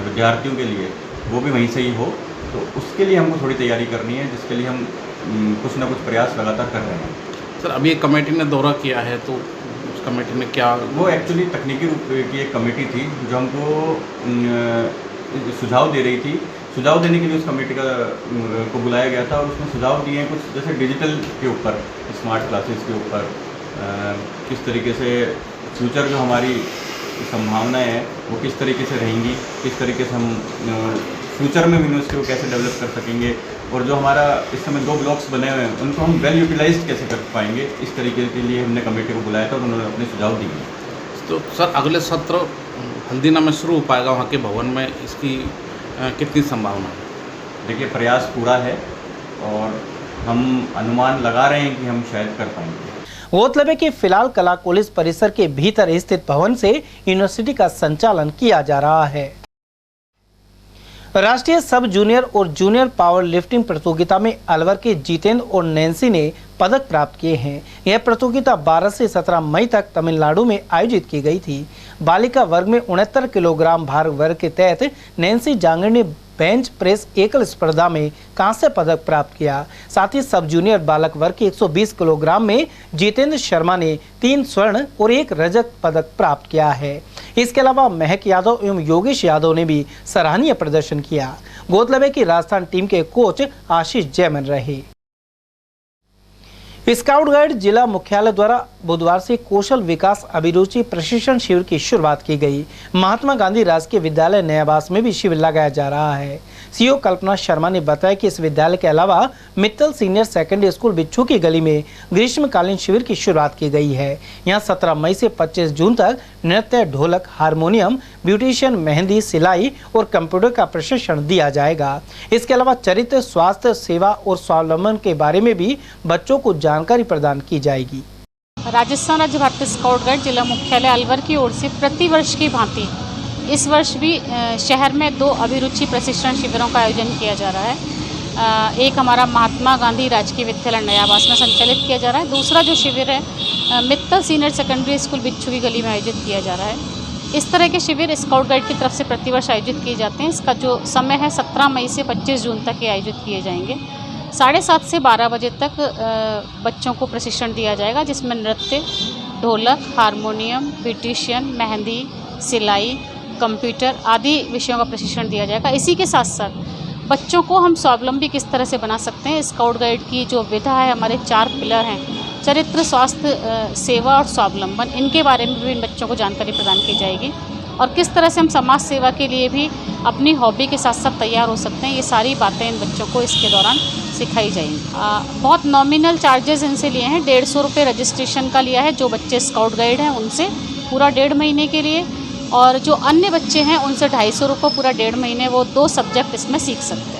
विद्यार्थियों के लिए वो भी वहीं से ही हो, तो उसके लिए हमको थोड़ी तैयारी करनी है, जिसके लिए हम कुछ ना कुछ प्रयास लगातार कर रहे हैं। सर अभी एक कमेटी ने दौरा किया है, तो उस कमेटी में क्या वो एक्चुअली तकनीकी रूप की एक कमेटी थी जो हमको सुझाव दे रही थी। सुझाव देने के लिए उस कमेटी को बुलाया गया था, और उसमें सुझाव दिए हैं कुछ जैसे डिजिटल के ऊपर, स्मार्ट क्लासेस के ऊपर, किस तरीके से फ्यूचर जो हमारी संभावनाएं हैं वो किस तरीके से रहेंगी, किस तरीके से हम फ्यूचर में यूनिवर्सिटी को कैसे डेवलप कर सकेंगे, और जो हमारा इस समय 2 ब्लॉक्स बने हुए हैं उनको हम वेल यूटिलाइज्ड कैसे कर पाएंगे, इस तरीके के लिए हमने कमेटी को बुलाया था और उन्होंने अपने सुझाव दिए। तो सर अगले सत्र हल्दीना में शुरू हो पाएगा वहाँ के भवन में, इसकी कितनी संभावना है? देखिए, प्रयास पूरा है और हम अनुमान लगा रहे हैं कि हम शायद कर पाएंगे। गौरतलब है कि फिलहाल कला कॉलेज परिसर के भीतर स्थित भवन से यूनिवर्सिटी का संचालन किया जा रहा है। राष्ट्रीय सब जूनियर और जूनियर पावर लिफ्टिंग प्रतियोगिता में अलवर के जितेंद्र और नैन्सी ने पदक प्राप्त किए हैं। यह प्रतियोगिता 12 से 17 मई तक तमिलनाडु में आयोजित की गई थी। बालिका वर्ग में 69 किलोग्राम भार वर्ग के तहत नैन्सी जांगड़ ने बेंच प्रेस एकल स्पर्धा में कांस्य पदक प्राप्त किया। साथ ही सब जूनियर बालक वर्ग के 120 किलोग्राम में जितेंद्र शर्मा ने 3 स्वर्ण और 1 रजत पदक प्राप्त किया है। इसके अलावा महक यादव एवं योगेश यादव ने भी सराहनीय प्रदर्शन किया। गौरतलब है कि राजस्थान टीम के कोच आशीष जैमन रहे। स्काउट गाइड जिला मुख्यालय द्वारा बुधवार से कौशल विकास अभिरुचि प्रशिक्षण शिविर की शुरुआत की गई। महात्मा गांधी राजकीय विद्यालय नयाबास में भी शिविर लगाया जा रहा है। सीईओ कल्पना शर्मा ने बताया कि इस विद्यालय के अलावा मित्तल सीनियर सेकेंडरी स्कूल बिच्छू की गली में ग्रीष्मकालीन शिविर की शुरुआत की गई है। यहां 17 मई से 25 जून तक नृत्य, ढोलक, हारमोनियम, ब्यूटिशियन, मेहंदी, सिलाई और कंप्यूटर का प्रशिक्षण दिया जाएगा। इसके अलावा चरित्र, स्वास्थ्य सेवा और स्वावलंबन के बारे में भी बच्चों को जानकारी प्रदान की जाएगी। राजस्थान राज्य भारतीय स्काउट गाइड जिला मुख्यालय अलवर की ओर से प्रतिवर्ष की भांति इस वर्ष भी शहर में 2 अभिरुचि प्रशिक्षण शिविरों का आयोजन किया जा रहा है। एक हमारा महात्मा गांधी राजकीय विद्यालय नयाबास में संचालित किया जा रहा है। दूसरा जो शिविर है मित्तल सीनियर सेकेंडरी स्कूल बिच्छू की गली में आयोजित किया जा रहा है। इस तरह के शिविर स्काउट गाइड की तरफ से प्रतिवर्ष आयोजित किए जाते हैं। इसका जो समय है 17 मई से 25 जून तक ये आयोजित किए जाएंगे। 7:30 से 12 बजे तक बच्चों को प्रशिक्षण दिया जाएगा, जिसमें नृत्य, ढोलक, हारमोनियम, ब्यूटिशियन, मेहंदी, सिलाई, कंप्यूटर आदि विषयों का प्रशिक्षण दिया जाएगा। इसी के साथ साथ बच्चों को हम स्वावलंबी किस तरह से बना सकते हैं, स्काउट गाइड की जो विधा है, हमारे 4 पिलर हैं, चरित्र, स्वास्थ्य, सेवा और स्वावलंबन, इनके बारे में भी इन बच्चों को जानकारी प्रदान की जाएगी। और किस तरह से हम समाज सेवा के लिए भी अपनी हॉबी के साथ साथ तैयार हो सकते हैं, ये सारी बातें इन बच्चों को इसके दौरान सिखाई जाएंगी। बहुत नॉमिनल चार्जेस इनसे लिए हैं। 150 रुपये रजिस्ट्रेशन का लिया है जो बच्चे स्काउट गाइड हैं उनसे पूरा 1.5 महीने के लिए, और जो अन्य बच्चे हैं उनसे 250 रुपये पूरा 1.5 महीने, वो 2 सब्जेक्ट इसमें सीख सकते हैं।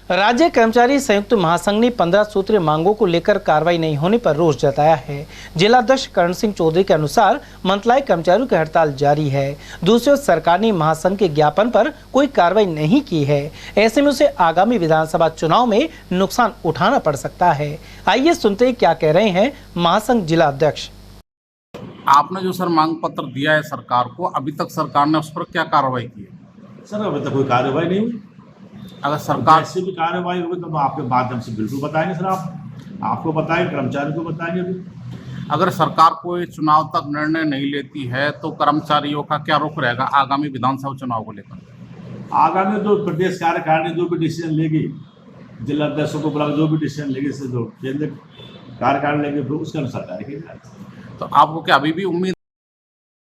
राज्य कर्मचारी संयुक्त महासंघ ने 15 सूत्रीय मांगों को लेकर कार्रवाई नहीं होने पर रोष जताया है। जिलाध्यक्ष करण सिंह चौधरी के अनुसार मंत्रालय कर्मचारियों की हड़ताल जारी है। दूसरी ओर सरकार ने महासंघ के ज्ञापन पर कोई कार्रवाई नहीं की है। ऐसे में उसे आगामी विधानसभा चुनाव में नुकसान उठाना पड़ सकता है। आइए सुनते हैं क्या कह रहे हैं महासंघ जिला अध्यक्ष। आपने जो सर मांग पत्र दिया है सरकार को, अभी तक सरकार ने उस पर क्या कार्रवाई की है? सर अभी तक कोई कार्रवाई नहीं हुई। अगर सरकार से भी कार्रवाई होगी तो आपके माध्यम से बिल्कुल बताएंगे सर। आपको बताएंगे, कर्मचारियों को बताएंगे भी। अगर सरकार कोई चुनाव तक निर्णय नहीं लेती है तो कर्मचारियों का क्या रुख रहेगा आगामी विधानसभा चुनाव को लेकर? आगामी जो प्रदेश कार्यकारिणी जो भी डिसीजन लेगी, जिलाध्यक्षों को बुला जो भी डिसीजन लेगी, से जो केंद्र कार्यकारिणी लेगी उसके अनुसार कार्य। तो आपको क्या अभी भी उम्मीद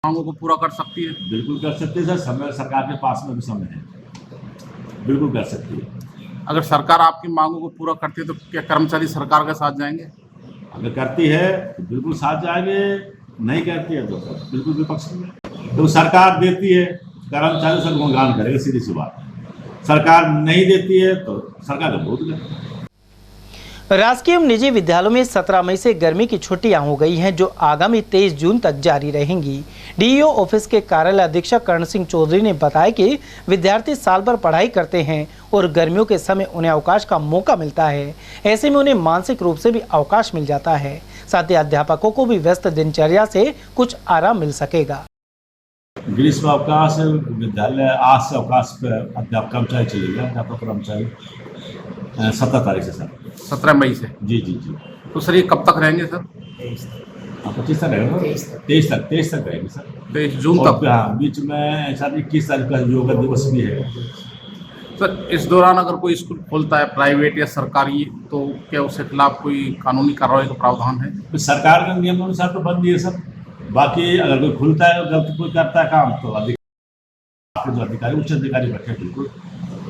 मांगों को पूरा कर सकती है? बिल्कुल कर सकती है सर, समय सरकार के पास में भी समय है, बिल्कुल कर सकती है। अगर सरकार आपकी मांगों को पूरा करती है तो क्या कर्मचारी सरकार के साथ जाएंगे? अगर करती है तो बिल्कुल साथ जाएंगे, नहीं करती है तो बिल्कुल विपक्ष में। तो सरकार देती है, कर्मचारी सब गुणगान करेगा, सीधी सी बात। सरकार नहीं देती है तो सरकार का विरोध करेगा। राजकीय एवं निजी विद्यालयों में 17 मई से गर्मी की छुट्टियां हो गई हैं, जो आगामी 23 जून तक जारी रहेंगी। डीईओ ऑफिस के कार्यालय अधीक्षक कर्ण सिंह चौधरी ने बताया कि विद्यार्थी साल भर पढ़ाई करते हैं और गर्मियों के समय उन्हें अवकाश का मौका मिलता है। ऐसे में उन्हें मानसिक रूप से भी अवकाश मिल जाता है। साथ ही अध्यापकों को भी व्यस्त दिनचर्या से कुछ आराम मिल सकेगा। ग्रीष्म अवकाश विद्यालय आज से अवकाश पे अध्यापक कर्मचारी चलेगा, अध्यापक कर्मचारी 17 तारीख से सर, 17 मई से। जी जी जी। तो सर ये कब तक रहेंगे सर? 25 तक रहेगा, 23 तक रहेंगे सर, 23 जून तक। हाँ, बीच में शायद 21 तारीख का योग दिवस भी है। सर इस दौरान अगर कोई स्कूल खोलता है प्राइवेट या सरकारी तो क्या उसके खिलाफ कोई कानूनी कार्रवाई का प्रावधान है? तो सरकार के नियम अनुसार तो बंद है सर। बाकी अगर कोई खुलता है, गलती कोई करता है काम, तो जो अधिकारी उच्च अधिकारी बैठे बिल्कुल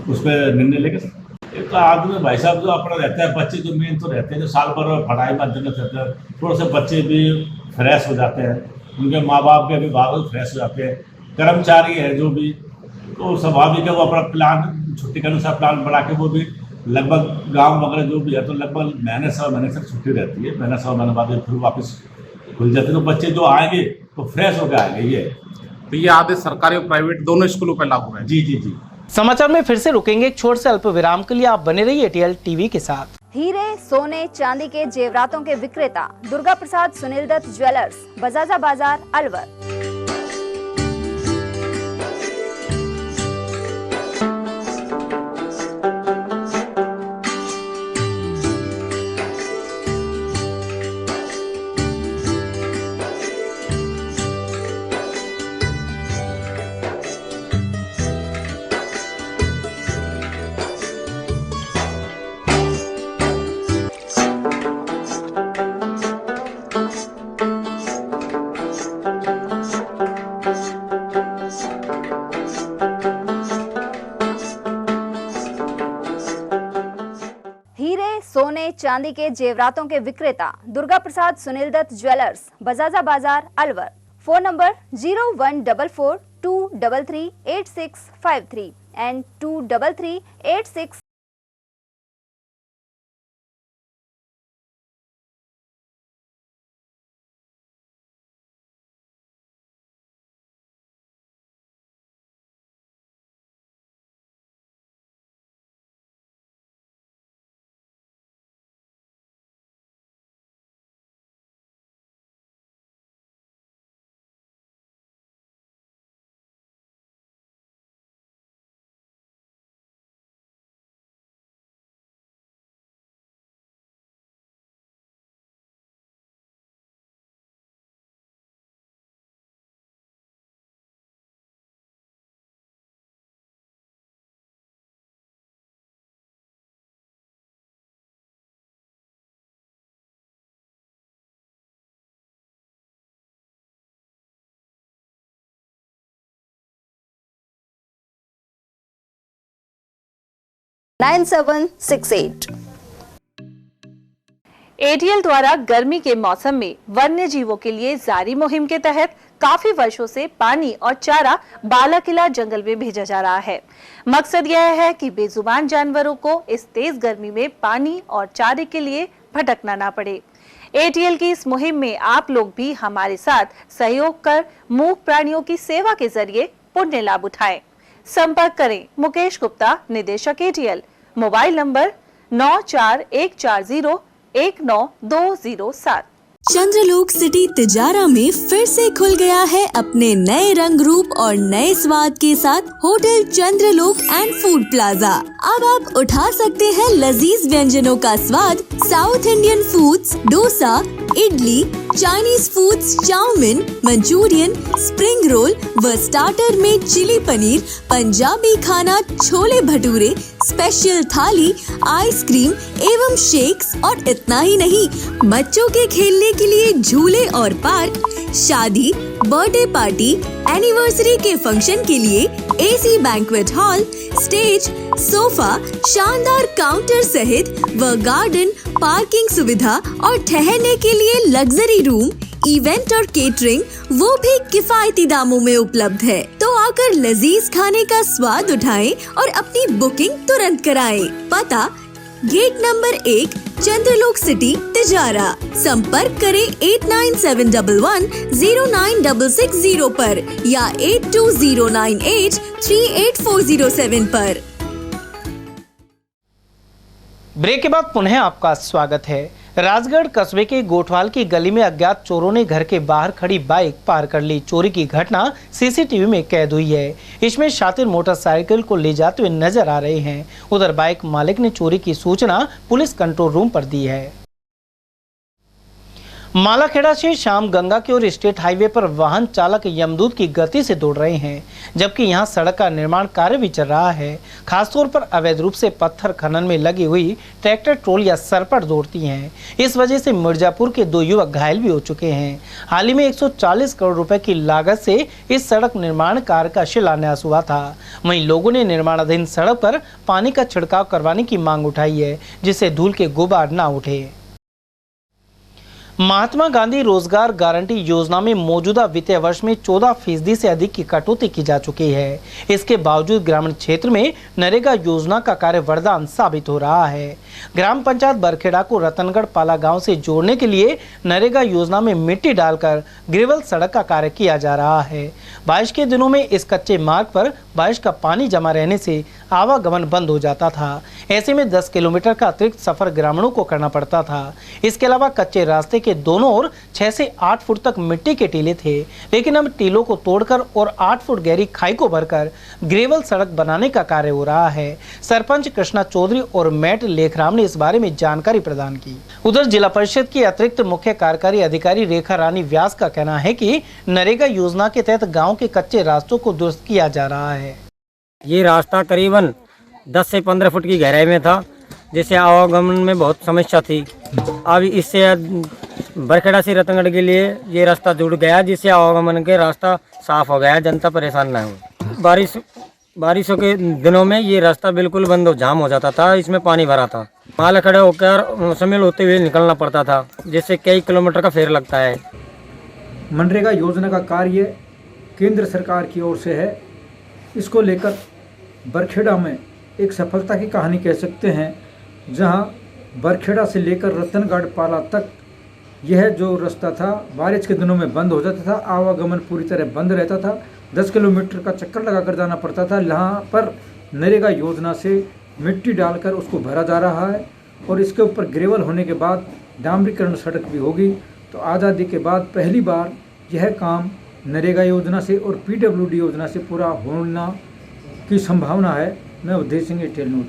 उस पर निर्णय लेंगे सर। एक तो आदमी भाई साहब जो अपना रहता है, बच्चे जो मेन तो रहते हैं, जो साल भर पढ़ाई में अध्ययन रहते हैं, थोड़ा से बच्चे भी फ्रेश हो जाते हैं, उनके माँ बाप के अभिभावक फ्रेश हो जाते हैं, कर्मचारी है जो भी, तो स्वाभाविक है वो अपना प्लान छुट्टी के अनुसार प्लान बना के वो भी लगभग गाँव वगैरह जो भी है तो लगभग महीने 1.25 महीने तक छुट्टी रहती है। महीना 1.25 महीने बाद फिर वापस खुल जाते हैं, तो बच्चे जो आएंगे तो फ्रेश होकर आएंगे। ये तो ये आदेश सरकारी और प्राइवेट दोनों स्कूलों पर लागू है? जी जी जी। समाचार में फिर से रुकेंगे एक छोटे से अल्प विराम के लिए। आप बने रहिए एटीएल टीवी के साथ। हीरे, सोने, चांदी के जेवरातों के विक्रेता दुर्गा प्रसाद सुनील दत्त ज्वेलर्स, बजाजा बाजार, अलवर। सोने चांदी के जेवरातों के विक्रेता Durga Prasad Sunil Dutt jewellers, Bajaja Bazaar, Alwar. Phone number 0144233853 and 23386। ATL द्वारा गर्मी के मौसम में वन्य जीवों के लिए जारी मुहिम के तहत काफी वर्षों से पानी और चारा बालाकिला जंगल में भेजा जा रहा है। मकसद यह है कि बेजुबान जानवरों को इस तेज गर्मी में पानी और चारे के लिए भटकना ना पड़े। एटीएल की इस मुहिम में आप लोग भी हमारे साथ सहयोग कर मूक प्राणियों की सेवा के जरिए पुण्य लाभ उठाएं। संपर्क करें मुकेश गुप्ता, निदेशक एटीएल, मोबाइल नंबर 9414019207। चंद्रलोक सिटी तिजारा में फिर से खुल गया है अपने नए रंग रूप और नए स्वाद के साथ hotel Chandralok and food plaza. अब आप उठा सकते हैं लजीज व्यंजनों का स्वाद। South Indian foods, dosa, idli, Chinese foods, chowmein, Manchurian, spring roll व स्टार्टर में चिली पनीर, पंजाबी खाना, छोले भटूरे, स्पेशल थाली, आइसक्रीम एवं शेक्स और इतना ही नहीं, बच्चों के खेलने के लिए झूले और पार्क, शादी, बर्थडे पार्टी, एनिवर्सरी के फंक्शन के लिए AC banquet hall, stage, sofa, शानदार काउंटर सहित व गार्डन, पार्किंग सुविधा और ठहरने के लिए लग्जरी रूम, इवेंट और केटरिंग वो भी किफायती दामों में उपलब्ध है। तो आकर लजीज खाने का स्वाद उठाएं और अपनी बुकिंग तुरंत कराएं। पता गेट नंबर 1, चंद्रलोक सिटी तिजारा। संपर्क करें 8971109660 पर या 8209838407 पर। ब्रेक के बाद पुनः आपका स्वागत है। राजगढ़ कस्बे के गोठवाल की गली में अज्ञात चोरों ने घर के बाहर खड़ी बाइक पार कर ली। चोरी की घटना सीसीटीवी में कैद हुई है। इसमें शातिर मोटरसाइकिल को ले जाते हुए नजर आ रहे हैं। उधर बाइक मालिक ने चोरी की सूचना पुलिस कंट्रोल रूम पर दी है। मालाखेड़ा से शाम गंगा की ओर स्टेट हाईवे पर वाहन चालक यमदूत की गति से दौड़ रहे हैं, जबकि यहां सड़क का निर्माण कार्य भी चल रहा है। खासतौर पर अवैध रूप से पत्थर खनन में लगी हुई ट्रैक्टर ट्रॉलियां सर पर दौड़ती हैं। इस वजह से मिर्जापुर के 2 युवक घायल भी हो चुके हैं। हाल ही में 140 करोड़ रुपए की लागत से इस सड़क निर्माण कार्य का शिलान्यास हुआ था। वहीं लोगों ने निर्माणाधीन सड़क पर पानी का छिड़काव करवाने की मांग उठाई है, जिससे धूल के गुबार न उठे। महात्मा गांधी रोजगार गारंटी योजना में मौजूदा वित्तीय वर्ष में 14% से अधिक की कटौती की जा चुकी है। इसके बावजूद ग्रामीण क्षेत्र में नरेगा योजना का कार्य वरदान साबित हो रहा है। ग्राम पंचायत बरखेड़ा को रतनगढ़ पाला गांव से जोड़ने के लिए नरेगा योजना में मिट्टी डालकर ग्रेवल सड़क का कार्य किया जा रहा है। बारिश के दिनों में इस कच्चे मार्ग पर बारिश का पानी जमा रहने से आवागमन बंद हो जाता था। ऐसे में 10 किलोमीटर का अतिरिक्त सफर ग्रामीणों को करना पड़ता था। इसके अलावा कच्चे रास्ते के दोनों ओर 6 से 8 फुट तक मिट्टी के टीले थे, लेकिन अब टीलों को तोड़कर और 8 फुट गहरी खाई को भरकर ग्रेवल सड़क बनाने का कार्य हो रहा है। सरपंच कृष्णा चौधरी और मैट लेखराम ने इस बारे में जानकारी प्रदान की। उधर जिला परिषद की अतिरिक्त मुख्य कार्यकारी अधिकारी रेखा रानी व्यास का कहना है कि नरेगा योजना के तहत गाँव के कच्चे रास्तों को दुरुस्त किया जा रहा है। ये रास्ता करीबन 10 से 15 फुट की गहराई में था, जिससे आवागमन में बहुत समस्या थी। अब इससे बरखेड़ा से रतनगढ़ के लिए ये रास्ता जुड़ गया, जिससे आवागमन के रास्ता साफ हो गया, जनता परेशान न हो। बारिशों के दिनों में ये रास्ता बिल्कुल बंद हो जाम हो जाता था, इसमें पानी भरा था। मालाखेड़ा होकर शामिल होते हुए निकलना पड़ता था, जिससे कई किलोमीटर का फेर लगता है। मनरेगा योजना का कार्य केंद्र सरकार की ओर से है। इसको लेकर बरखेड़ा में एक सफलता की कहानी कह सकते हैं, जहां बरखेड़ा से लेकर रतनगढ़ पाला तक यह जो रास्ता था बारिश के दिनों में बंद हो जाता था, आवागमन पूरी तरह बंद रहता था। 10 किलोमीटर का चक्कर लगाकर जाना पड़ता था। यहाँ पर नरेगा योजना से मिट्टी डालकर उसको भरा जा रहा है और इसके ऊपर ग्रेवल होने के बाद डामरीकरण सड़क भी होगी। तो आज़ादी के बाद पहली बार यह काम नरेगा योजना से और PWD योजना से पूरा होना की संभावना है। मैं उदय सिंह, एयरटेल न्यूज।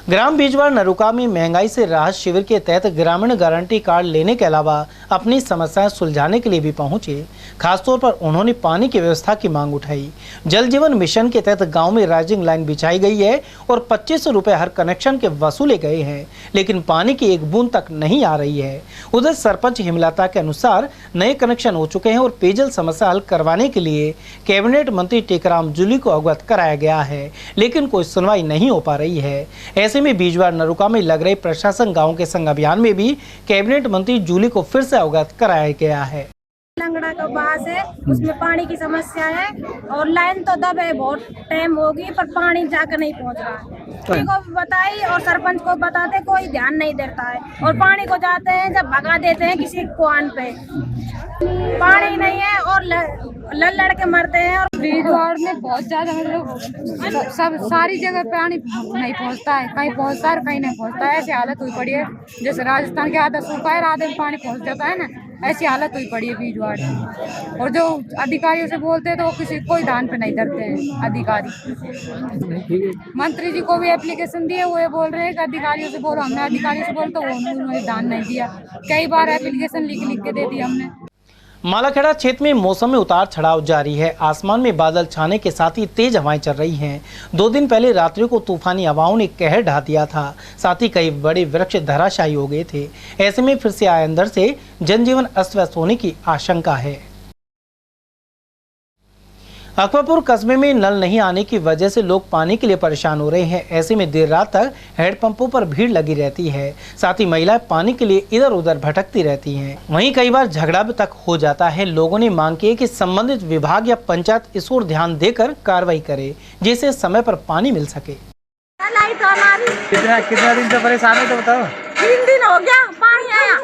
ग्राम बीजवार नरुका में महंगाई से राहत शिविर के तहत ग्रामीण गारंटी कार्ड लेने के अलावा अपनी समस्याएं सुलझाने के लिए भी पहुंचे। खासतौर पर उन्होंने पानी की व्यवस्था की मांग उठाई। जल जीवन मिशन के तहत गांव में राइजिंग लाइन बिछाई गई है और 2500 रुपए हर कनेक्शन के वसूले गए हैं, लेकिन पानी की एक बूंद तक नहीं आ रही है। उधर सरपंच हिमलता के अनुसार नए कनेक्शन हो चुके हैं और पेयजल समस्या हल करवाने के लिए कैबिनेट मंत्री टेकराम जूली को अवगत कराया गया है, लेकिन कोई सुनवाई नहीं हो पा रही है। ऐसे में बीजवार नरुका में लग रहे प्रशासन गांव के संग अभियान में भी कैबिनेट मंत्री जूली को फिर से अवगत कराया गया है। लंगड़ा का बास है, उसमें पानी की समस्या है और लाइन तो दब है, बहुत टाइम होगी पर पानी जाकर नहीं पहुंच रहा है। को बताई और सरपंच को बताते, कोई ध्यान नहीं देता है और पानी को जाते हैं जब भगा देते हैं किसी कुआं पे। पानी नहीं है और लड़ के मरते हैं। और भीड़भाड़ में बहुत ज्यादा मतलब सब सारी जगह पानी नहीं पहुंचता है, कहीं पहुंचता है कहीं नहीं पहुंचता है। ऐसी हालत हुई पड़ी है जैसे राजस्थान के आधा सूखा है, आधे में पानी पहुंच जाता है ना, ऐसी हालत हुई पड़ी है भीड़भाड़ में। और जो अधिकारियों से बोलते हैं तो किसी कोई ध्यान पे नहीं धरते हैं अधिकारी। मंत्री जी को भी एप्लीकेशन दिए, वो ये बोल रहे हैं कि अधिकारियों से बोलो, हमने अधिकारियों से बोल तो उन्होंने ध्यान नहीं दिया। कई बार एप्लीकेशन लिख के दे दी हमने। मालाखेड़ा क्षेत्र में मौसम में उतार चढ़ाव जारी है। आसमान में बादल छाने के साथ ही तेज हवाएं चल रही हैं। 2 दिन पहले रात्रियों को तूफानी हवाओं ने कहर ढा दिया था, साथ ही कई बड़े वृक्ष धराशायी हो गए थे। ऐसे में फिर से आए अंदर से जनजीवन अस्त व्यस्त होने की आशंका है। अकबरपुर कस्बे में नल नहीं आने की वजह से लोग पानी के लिए परेशान हो रहे हैं। ऐसे में देर रात तक हैंडपंपों पर भीड़ लगी रहती है, साथ ही महिलाएं पानी के लिए इधर उधर भटकती रहती हैं। वहीं कई बार झगड़ा भी तक हो जाता है। लोगों ने मांग की है कि संबंधित विभाग या पंचायत इस ओर ध्यान देकर कार्रवाई करे, जिससे समय पर पानी मिल सके। कितना दिन से परेशान है तो बताओ। 3 दिन हो गया पानी आया,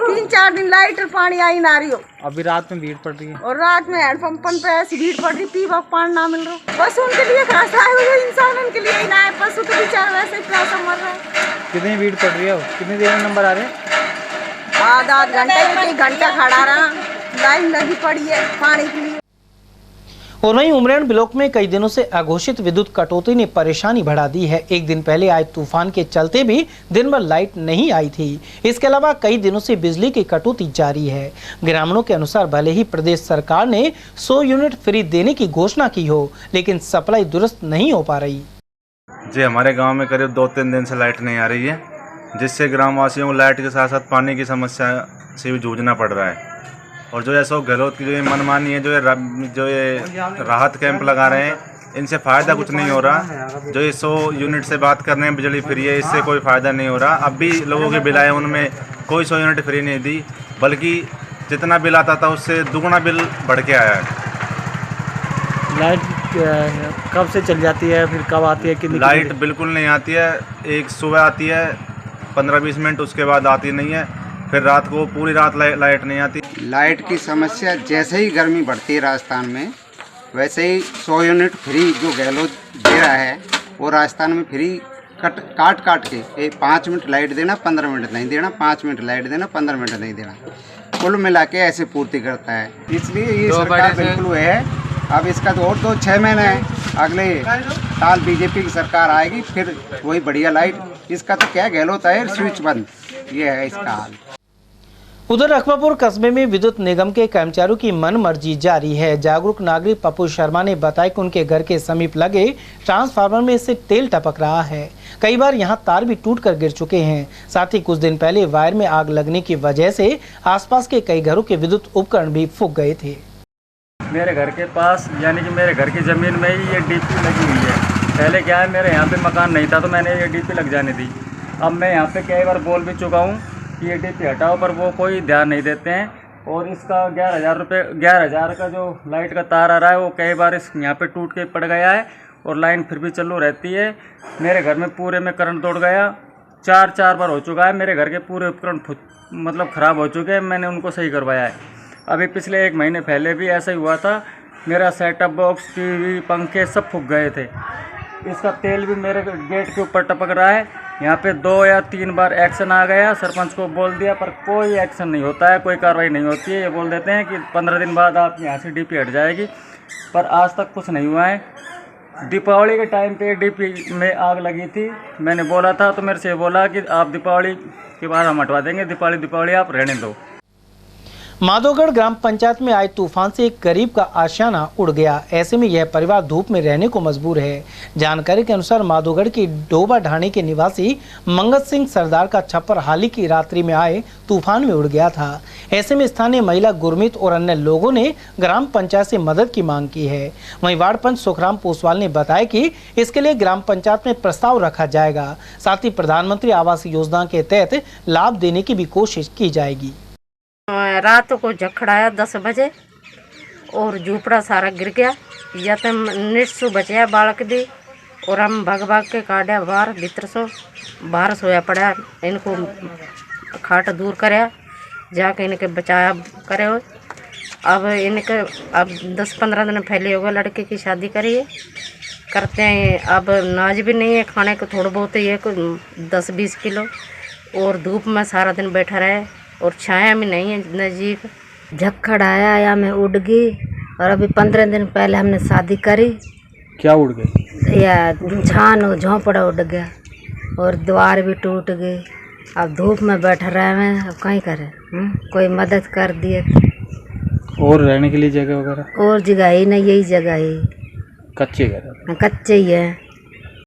3-4 दिन लाइट और पानी आई ना रही हो। अभी रात में भीड़ पड़ रही है और रात में हैंडपंपन पे ऐसी भीड़ पड़ रही, पीवा पानी ना मिल रहा। बस उनके लिए खासा है, वो इंसान उनके लिए ही ना है, पशु तो बेचारे वैसे ही प्यासा मर रहे हैं। कितनी भीड़ पड़ रही है? कितनी देर में नंबर आ रहे हैं? आधा घंटा 1 घंटा खड़ा रहा, लाइन लगी पड़ी है पानी के लिए। और वहीं उमरेन ब्लॉक में कई दिनों से अघोषित विद्युत कटौती ने परेशानी बढ़ा दी है। 1 दिन पहले आए तूफान के चलते भी दिन भर लाइट नहीं आई थी। इसके अलावा कई दिनों से बिजली की कटौती जारी है। ग्रामीणों के अनुसार भले ही प्रदेश सरकार ने 100 यूनिट फ्री देने की घोषणा की हो, लेकिन सप्लाई दुरुस्त नहीं हो पा रही। जी, हमारे गाँव में करीब 2-3 दिन से लाइट नहीं आ रही है, जिससे ग्रामवासियों को लाइट के साथ साथ पानी की समस्या से भी जूझना पड़ रहा है। और जो अशोक गहलोत की जो ये मनमानी है, जो ये राहत कैंप लगा रहे हैं, इनसे फ़ायदा कुछ नहीं हो रहा। जो ये 100 यूनिट से बात कर रहे हैं बिजली फ्री है, इससे कोई फ़ायदा नहीं हो रहा। अब भी लोगों के बिल आए, उनमें कोई 100 यूनिट फ्री नहीं दी, बल्कि जितना बिल आता था उससे दुगुना बिल बढ़ के आया है। लाइट कब से चल जाती है, फिर कब आती है? लाइट बिल्कुल नहीं आती है। एक सुबह आती है 15-20 मिनट, उसके बाद आती नहीं है। फिर रात को पूरी रात लाइट नहीं आती। लाइट की समस्या जैसे ही गर्मी बढ़ती है राजस्थान में, वैसे ही 100 यूनिट फ्री जो गहलोत दे रहा है, वो राजस्थान में फ्री काट के 5 मिनट लाइट देना, 15 मिनट नहीं देना, 5 मिनट लाइट देना, 15 मिनट नहीं देना, कुल मिला के ऐसे पूर्ति करता है। इसलिए ये सरकार बिल्कुल है। अब इसका तो और 6 महीने है, अगले साल बीजेपी की सरकार आएगी, फिर वही बढ़िया लाइट। इसका तो क्या गहलोत है, स्विच बंद, ये है इसका हाल। उधर अकबरपुर कस्बे में विद्युत निगम के कर्मचारियों की मनमर्जी जारी है। जागरूक नागरिक पप्पू शर्मा ने बताया कि उनके घर के समीप लगे ट्रांसफार्मर में से तेल टपक रहा है। कई बार यहां तार भी टूटकर गिर चुके हैं। साथ ही कुछ दिन पहले वायर में आग लगने की वजह से आसपास के कई घरों के विद्युत उपकरण भी फूंक गए थे। मेरे घर के पास, यानी कि मेरे घर की ज़मीन में ही ये डीपी लगी हुई है। पहले क्या है, मेरे यहाँ पे मकान नहीं था तो मैंने ये डीपी लग जाने दी। अब मैं यहाँ पे कई बार बोल भी चुका हूँ कि ये डीपी हटाओ, पर वो कोई ध्यान नहीं देते हैं। और इसका 11,000 का जो लाइट का तार आ रहा है, वो कई बार इस यहाँ पे टूट के पड़ गया है और लाइन फिर भी चालू रहती है। मेरे घर में पूरे में करंट दौड़ गया, 4 बार हो चुका है। मेरे घर के पूरे उपकरण मतलब ख़राब हो चुके हैं, मैंने उनको सही करवाया है। अभी पिछले 1 महीने पहले भी ऐसा ही हुआ था। मेरा सेटअप बॉक्स, टीवी, पंखे सब फूंक गए थे। इसका तेल भी मेरे गेट के ऊपर टपक रहा है। यहाँ पे 2 या 3 बार एक्शन आ गया, सरपंच को बोल दिया, पर कोई एक्शन नहीं होता है, कोई कार्रवाई नहीं होती है। ये बोल देते हैं कि 15 दिन बाद आप यहाँ से डीपी हट जाएगी, पर आज तक कुछ नहीं हुआ है। दीपावली के टाइम पे डीपी में आग लगी थी, मैंने बोला था तो मेरे से बोला कि आप दीपावली के बाद हम हटवा देंगे, दीपावली आप रहने दो। माधोगढ़ ग्राम पंचायत में आए तूफान से एक गरीब का आशियाना उड़ गया। ऐसे में यह परिवार धूप में रहने को मजबूर है। जानकारी के अनुसार माधोगढ़ की डोबा ढाणी के निवासी मंगत सिंह सरदार का छप्पर हाल ही की रात्रि में आए तूफान में उड़ गया था। ऐसे में स्थानीय महिला गुरमीत और अन्य लोगों ने ग्राम पंचायत से मदद की मांग की है। वहीं वार्ड पंच सुखराम पोसवाल ने बताया कि इसके लिए ग्राम पंचायत में प्रस्ताव रखा जाएगा। साथ ही प्रधानमंत्री आवास योजना के तहत लाभ देने की भी कोशिश की जाएगी। रात को झखड़ाया 10 बजे और झूपड़ा सारा गिर गया। या तो निस्सु बचया बालक दी और हम भाग के काटा बाहर, भीतर सो बाहर सोया पड़ा। इनको खाट दूर कराया, जाके इनके बचाया करे अब इनके अब 10-15 दिन पहले होगा लड़के की शादी करिए करते हैं। अब नाज भी नहीं है खाने को, थोड़ा बहुत ही है 10-20 किलो, और धूप में सारा दिन बैठा रहे और छाया भी नहीं है नज़दीक। झक्खड़ आया या मैं उड़ गई, और अभी 15 दिन पहले हमने शादी करी। क्या उड़ गई? या छान और झोंपड़ा उड़ गया और द्वार भी टूट गई। अब धूप में बैठ रहे हैं, अब कहीं करें, कोई मदद कर दिए। और रहने के लिए जगह वगैरह? और जगह ही नहीं, यही जगह है, कच्चे घर? कच्चे ही है।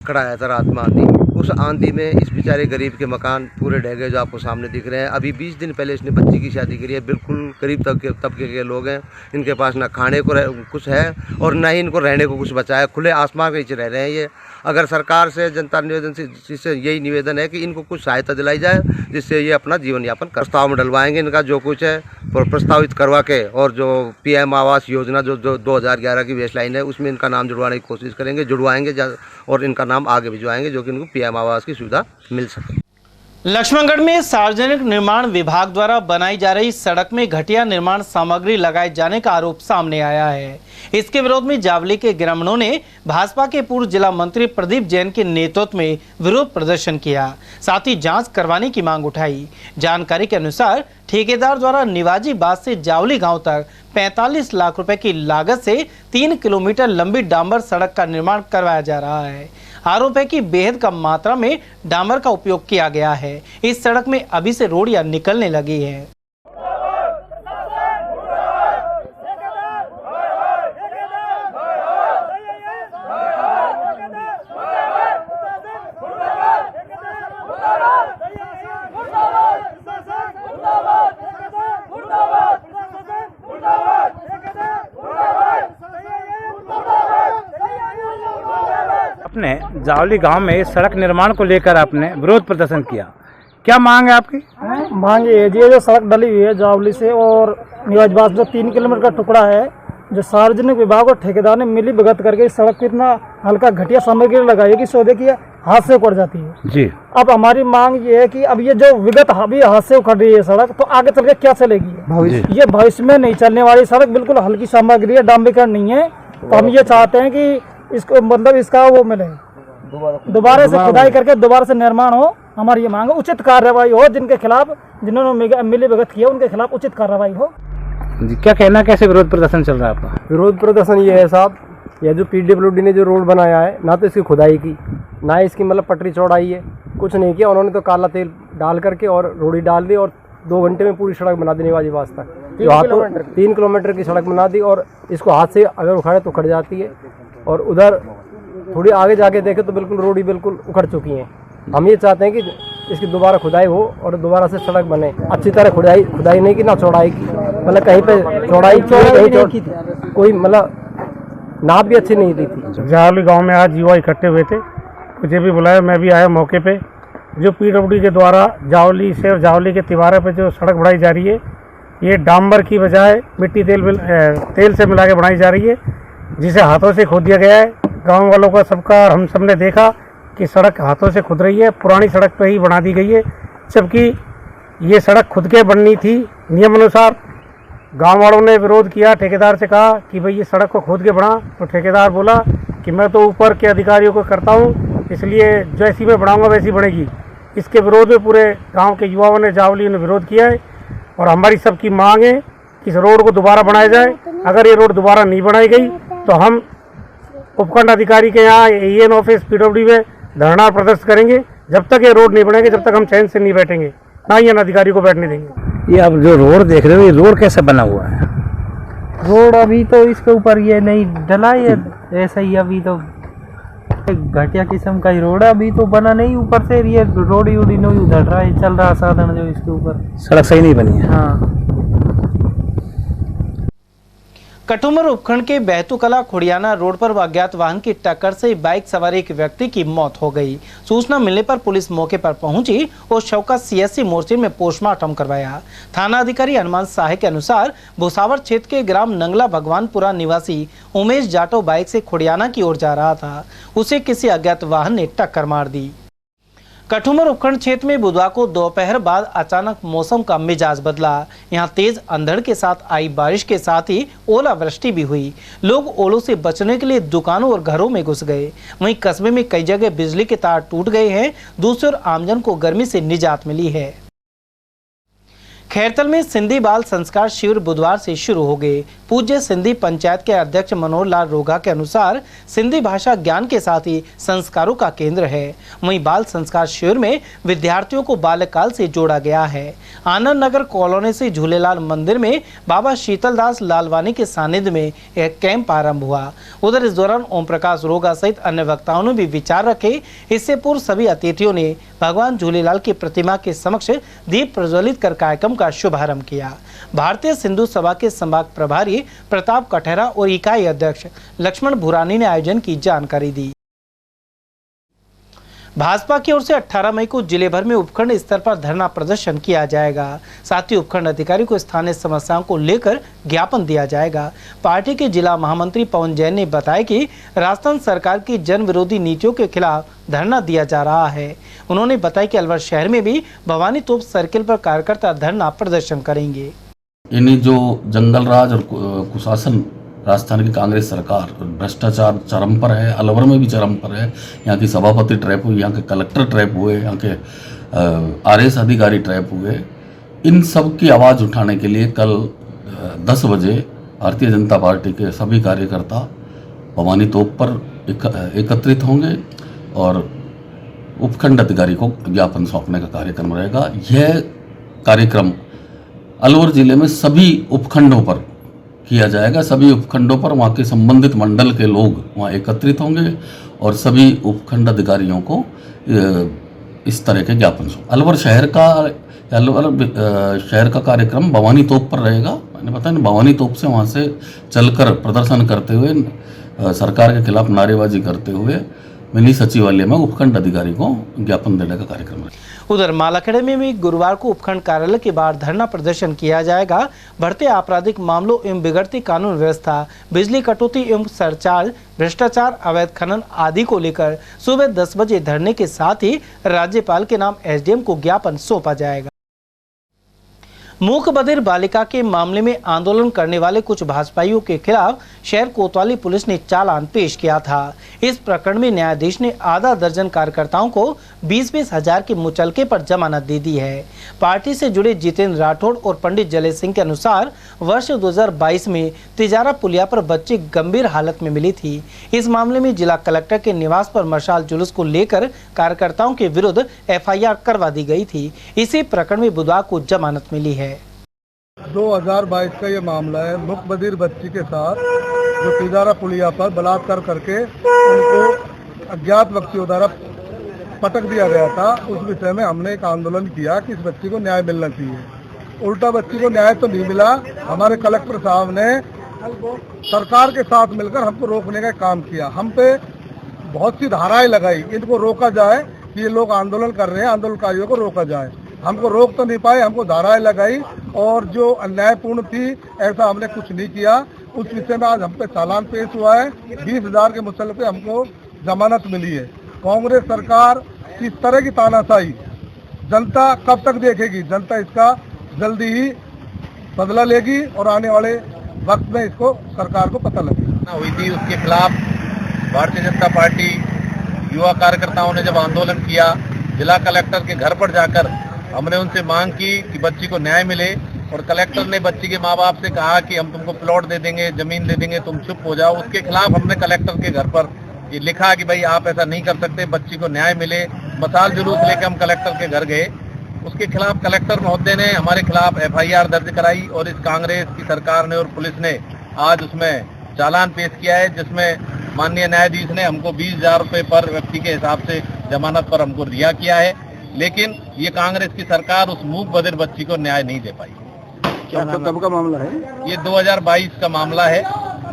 आया था रात में आंधी, उस आंधी में इस बेचारे गरीब के मकान पूरे ढह गए जो आपको सामने दिख रहे हैं। अभी 20 दिन पहले इसने बच्ची की शादी करी है। बिल्कुल गरीब तबके के लोग हैं, इनके पास ना खाने को कुछ है और ना ही इनको रहने को कुछ बचा है। खुले आसमान के नीचे रह रहे हैं ये। अगर सरकार से जनता निवेदन से यही निवेदन है कि इनको कुछ सहायता दिलाई जाए जिससे ये अपना जीवन यापन प्रस्ताव में डलवाएंगे। इनका जो कुछ है प्रस्तावित करवा के, और जो PM आवास योजना जो 2011 की बेसलाइन है उसमें इनका नाम जुड़वाने की कोशिश करेंगे, जुड़वाएंगे और इनका नाम आगे भिजवाएंगे जो कि इनको PM आवास की सुविधा मिल सके। लक्ष्मणगढ़ में सार्वजनिक निर्माण विभाग द्वारा बनाई जा रही सड़क में घटिया निर्माण सामग्री लगाए जाने का आरोप सामने आया है। इसके विरोध में जावली के ग्रामीणों ने भाजपा के पूर्व जिला मंत्री प्रदीप जैन के नेतृत्व में विरोध प्रदर्शन किया, साथ ही जांच करवाने की मांग उठाई। जानकारी के अनुसार ठेकेदार द्वारा निवाजीबाद से जावली गांव तक 45 लाख रुपए की लागत से 3 किलोमीटर लंबी डांबर सड़क का निर्माण करवाया जा रहा है। आरोप है कि बेहद कम मात्रा में डामर का उपयोग किया गया है। इस सड़क में अभी से रोड़ियां निकलने लगी है। आपने जावली गांव में इस सड़क निर्माण को लेकर आपने विरोध प्रदर्शन किया, क्या मांग है आपकी? मांग ये जो सड़क डली हुई है जावली से और निवाजबाद जो 3 किलोमीटर का टुकड़ा है, जो सार्वजनिक विभाग और ठेकेदार ने मिली भगत करके इस सड़क को इतना हल्का घटिया सामग्री लगाई है कि सौदे की हाथ से उखड़ जाती है जी। अब हमारी मांग ये है कि अब ये जो विगत अभी हाथ से उखड़ रही है सड़क, तो आगे चल के क्या चलेगी? ये भविष्य में नहीं चलने वाली सड़क, बिल्कुल हल्की सामग्री है, डांबरीकरण नहीं है। तो हम ये चाहते हैं कि इसको मतलब इसका वो मिले, दोबारा से खुदाई करके दोबारा से निर्माण हो। हमारी ये मांग है उचित कार्रवाई हो, जिनके खिलाफ जिन्होंने मिली भगत किया उनके खिलाफ उचित कार्रवाई हो जी। क्या कहना, कैसे विरोध प्रदर्शन चल रहा है आपका? विरोध प्रदर्शन ये है साहब, ये जो PWD ने जो रोड बनाया है, ना तो इसकी खुदाई की, ना इसकी मतलब पटरी चौड़ाई है, कुछ नहीं किया उन्होंने। तो काला तेल डाल करके और रोड़ी डाल दी और 2 घंटे में पूरी सड़क बना दी निवाजीबाद तक। 3 किलोमीटर की सड़क बना दी और इसको हाथ से अगर उखाड़े तो उखड़ जाती है। और उधर थोड़ी आगे जाके देखे तो बिल्कुल रोडी बिल्कुल उखड़ चुकी है। हम ये चाहते हैं कि इसकी दोबारा खुदाई हो और दोबारा से सड़क बने अच्छी तरह। खुदाई नहीं की, ना चौड़ाई की, मतलब कहीं पे चौड़ाई की कोई मतलब नाप भी अच्छी नहीं दी थी। जावली गांव में आज युवा इकट्ठे हुए थे, मुझे भी बुलाया, मैं भी आया मौके पे। जो PWD के द्वारा जावली से और जावली के तिवारे पे जो सड़क बढ़ाई जा रही है, ये डांबर की बजाय मिट्टी तेल से मिला के बनाई जा रही है, जिसे हाथों से खोद दिया गया है। गाँव वालों का सबका हम सब ने देखा कि सड़क हाथों से खुद रही है, पुरानी सड़क पे ही बना दी गई है, जबकि ये सड़क खुद के बननी थी नियम अनुसार। गांव वालों ने विरोध किया, ठेकेदार से कहा कि भाई ये सड़क को खोद के बना, तो ठेकेदार बोला कि मैं तो ऊपर के अधिकारियों को करता हूँ, इसलिए जैसी मैं बनाऊँगा वैसी बनेगी। इसके विरोध में पूरे गाँव के युवाओं ने, जावली ने विरोध किया है और हमारी सबकी मांग है कि इस रोड को दोबारा बनाया जाए। अगर ये रोड दोबारा नहीं बनाई गई तो हम उपखंड अधिकारी के यहाँ EN ऑफिस PWD में धरना प्रदर्शन करेंगे। जब तक ये रोड नहीं बनेगी जब तक हम चैन से नहीं बैठेंगे, ना ही अधिकारी को बैठने देंगे। ये आप जो रोड देख रहे हो, ये रोड कैसे बना हुआ है? रोड अभी तो इसके ऊपर ये नहीं डला है, ऐसा ही अभी तो घटिया किस्म का ही रोड है, अभी तो बना नहीं। ऊपर से ये रोडी उड़ी नहीं उधर रहा है, चल रहा साधन जो इसके ऊपर, सड़क सही नहीं बनी है। हाँ। कटुमर उपखंड के बहतूकला खुड़ियाना रोड पर अज्ञात वाहन की टक्कर से बाइक सवार एक व्यक्ति की मौत हो गई। सूचना मिलने पर पुलिस मौके पर पहुंची और शव का CSC मोर्चे में पोस्टमार्टम करवाया। थाना अधिकारी हनुमान साहे के अनुसार भुसावर क्षेत्र के ग्राम नंगला भगवानपुरा निवासी उमेश जाटो बाइक से खुड़ियाना की ओर जा रहा था, उसे किसी अज्ञात वाहन ने टक्कर मार दी। कठुमर उपखंड क्षेत्र में बुधवार को दोपहर बाद अचानक मौसम का मिजाज बदला। यहां तेज अंधड़ के साथ आई बारिश के साथ ही ओलावृष्टि भी हुई। लोग ओलों से बचने के लिए दुकानों और घरों में घुस गए। वहीं कस्बे में कई जगह बिजली के तार टूट गए हैं। दूसरी ओर आमजन को गर्मी से निजात मिली है। खैरतल में सिंधी बाल संस्कार शिविर बुधवार से शुरू हो गए। पूज्य सिंधी पंचायत के अध्यक्ष मनोहर लाल रोगा के अनुसार सिंधी भाषा ज्ञान के साथ ही संस्कारों का केंद्र है। वहीं बाल संस्कार शिविर में विद्यार्थियों को बाल्यकाल से जोड़ा गया है। आनंद नगर कॉलोनी से झूलेलाल मंदिर में बाबा शीतलदास लालवानी के सानिध्य में एक कैंप आरंभ हुआ। उधर इस दौरान ओम प्रकाश रोगा सहित अन्य वक्ताओं ने भी विचार रखे। इससे पूर्व सभी अतिथियों ने भगवान झूलेलाल की प्रतिमा के समक्ष दीप प्रज्वलित कर कार्यक्रम का शुभारंभ किया। भारतीय सिंधु सभा के संभाग प्रभारी प्रताप कठेरा और इकाई अध्यक्ष लक्ष्मण भुरानी ने आयोजन की जानकारी दी। भाजपा की ओर से 18 मई को जिले भर में उपखंड स्तर पर धरना प्रदर्शन किया जाएगा। साथ ही उपखंड अधिकारी को स्थानीय समस्याओं को लेकर ज्ञापन दिया जाएगा। पार्टी के जिला महामंत्री पवन जैन ने बताया कि राजस्थान सरकार की जन विरोधी नीतियों के खिलाफ धरना दिया जा रहा है। उन्होंने बताया कि अलवर शहर में भी भवानी तोप सर्किल पर कार्यकर्ता धरना प्रदर्शन करेंगे। इन्हीं जो जंगल राज और कुशासन राजस्थान की कांग्रेस सरकार भ्रष्टाचार चरम पर है, अलवर में भी चरम पर है। यहाँ की सभापति ट्रैप हुई, यहाँ के कलेक्टर ट्रैप हुए, यहाँ के आरएस अधिकारी ट्रैप हुए। इन सब की आवाज़ उठाने के लिए कल 10 बजे भारतीय जनता पार्टी के सभी कार्यकर्ता भवानी तोप पर एकत्रित होंगे और उपखंड अधिकारी को ज्ञापन सौंपने का कार्यक्रम रहेगा। यह कार्यक्रम अलवर जिले में सभी उपखंडों पर किया जाएगा। सभी उपखंडों पर वहाँ के संबंधित मंडल के लोग वहाँ एकत्रित होंगे और सभी उपखंड अधिकारियों को इस तरह के ज्ञापन अलवर शहर का कार्यक्रम भवानी तोप पर रहेगा। मैंने बताया ना, भवानी तोप से वहाँ से चलकर प्रदर्शन करते हुए सरकार के खिलाफ नारेबाजी करते हुए मिनी सचिवालय में उपखंड अधिकारी को ज्ञापन देने का कार्यक्रम है। उधर मालाखेड़े में भी गुरुवार को उपखंड कार्यालय के बाहर धरना प्रदर्शन किया जाएगा। बढ़ते आपराधिक मामलों एवं बिगड़ती कानून व्यवस्था, बिजली कटौती एवं सरचार्ज, भ्रष्टाचार, अवैध खनन आदि को लेकर सुबह 10 बजे धरने के साथ ही राज्यपाल के नाम एसडीएम को ज्ञापन सौंपा जाएगा। मूक बधिर बालिका के मामले में आंदोलन करने वाले कुछ भाजपाइयों के खिलाफ शहर कोतवाली पुलिस ने चालान पेश किया था। इस प्रकरण में न्यायाधीश ने आधा दर्जन कार्यकर्ताओं को 20-20 हजार के मुचलके पर जमानत दे दी है। पार्टी से जुड़े जितेंद्र राठौड़ और पंडित जले सिंह के अनुसार वर्ष 2022 में तिजारा पुलिया पर बच्ची गंभीर हालत में मिली थी। इस मामले में जिला कलेक्टर के निवास पर मशाल जुलूस को लेकर कार्यकर्ताओं के विरुद्ध FIR करवा दी गई थी। इसी प्रकरण में बुधवार को जमानत मिली है। 2022 का ये मामला है। मूक बधिर बच्ची के साथ जो तिजारा पुलिया पर बलात्कार करके उनको अज्ञात व्यक्तियों द्वारा पटक दिया गया था, उस विषय में हमने एक आंदोलन किया कि इस बच्ची को न्याय मिलना चाहिए। उल्टा बच्ची को न्याय तो नहीं मिला। हमारे कलेक्टर साहब ने सरकार के साथ मिलकर हमको रोकने का काम किया। हम पे बहुत सी धाराएं लगाई, इनको रोका जाए कि ये लोग आंदोलन कर रहे हैं, आंदोलनकारियों को रोका जाए। हमको रोक तो नहीं पाए, हमको धाराएं लगाई और जो अन्यायपूर्ण थी ऐसा हमने कुछ नहीं किया। उस विषय में आज हम पे चालान पेश हुआ है। 20,000 के मुचलके पे हमको जमानत मिली है। कांग्रेस सरकार की इस तरह की तानाशाही जनता कब तक देखेगी? जनता इसका जल्दी ही बदला लेगी और आने वाले वक्त में इसको सरकार को पता लगेगा। हुई थी उसके खिलाफ भारतीय जनता पार्टी युवा कार्यकर्ताओं ने जब आंदोलन किया, जिला कलेक्टर के घर पर जाकर हमने उनसे मांग की कि बच्ची को न्याय मिले और कलेक्टर ने बच्ची के माँ बाप से कहा कि हम तुमको प्लॉट दे देंगे, जमीन दे देंगे, तुम चुप हो जाओ। उसके खिलाफ हमने कलेक्टर के घर पर ये लिखा कि भाई आप ऐसा नहीं कर सकते, बच्ची को न्याय मिले। मसाल जुलूस लेकर हम कलेक्टर के घर गए। उसके खिलाफ कलेक्टर महोदय ने हमारे खिलाफ FIR दर्ज कराई और इस कांग्रेस की सरकार ने और पुलिस ने आज उसमें चालान पेश किया है, जिसमें माननीय न्यायाधीश ने हमको 20,000 रुपये पर व्यक्ति के हिसाब से जमानत पर हमको रिहा किया है। लेकिन ये कांग्रेस की सरकार उस मूक बधिर बच्ची को न्याय नहीं दे पाई। कब का मामला है? ये 2022 का मामला है,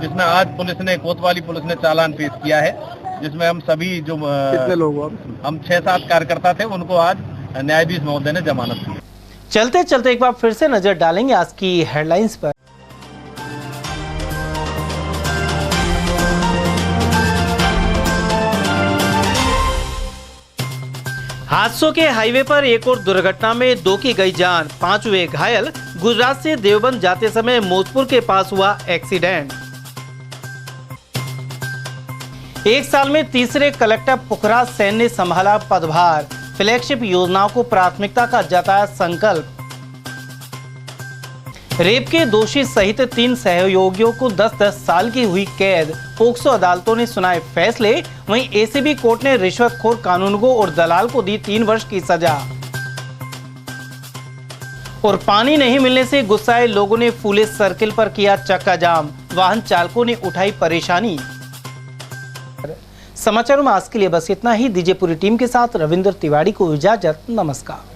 जिसमें आज पुलिस ने, कोतवाली पुलिस ने चालान पेश किया है, जिसमें हम सभी जो कितने लोग हम 6-7 कार्यकर्ता थे, उनको आज न्यायाधीश महोदय ने जमानत दी। चलते चलते एक बार फिर से नजर डालेंगे आज की हेडलाइंस पर। हादसों के हाईवे पर एक और दुर्घटना में 2 की गई जान, 5 हुए घायल। गुजरात से देवबंद जाते समय मोजपुर के पास हुआ एक्सीडेंट। एक साल में तीसरे कलेक्टर पुखराज सेन ने संभाला पदभार, फ्लैगशिप योजनाओं को प्राथमिकता का जताया संकल्प। रेप के दोषी सहित 3 सहयोगियों को 10-10 साल की हुई कैद, पोक्सो अदालतों ने सुनाए फैसले। वहीं एसीबी कोर्ट ने रिश्वतखोर कानूनगो और दलाल को दी 3 वर्ष की सजा। और पानी नहीं मिलने से गुस्साए लोगों ने फूले सर्किल पर किया चक्का जाम, वाहन चालकों ने उठाई परेशानी। समाचारों में आज के लिए बस इतना ही। दीजिए पूरी टीम के साथ रविंद्र तिवारी को इजाजत। नमस्कार।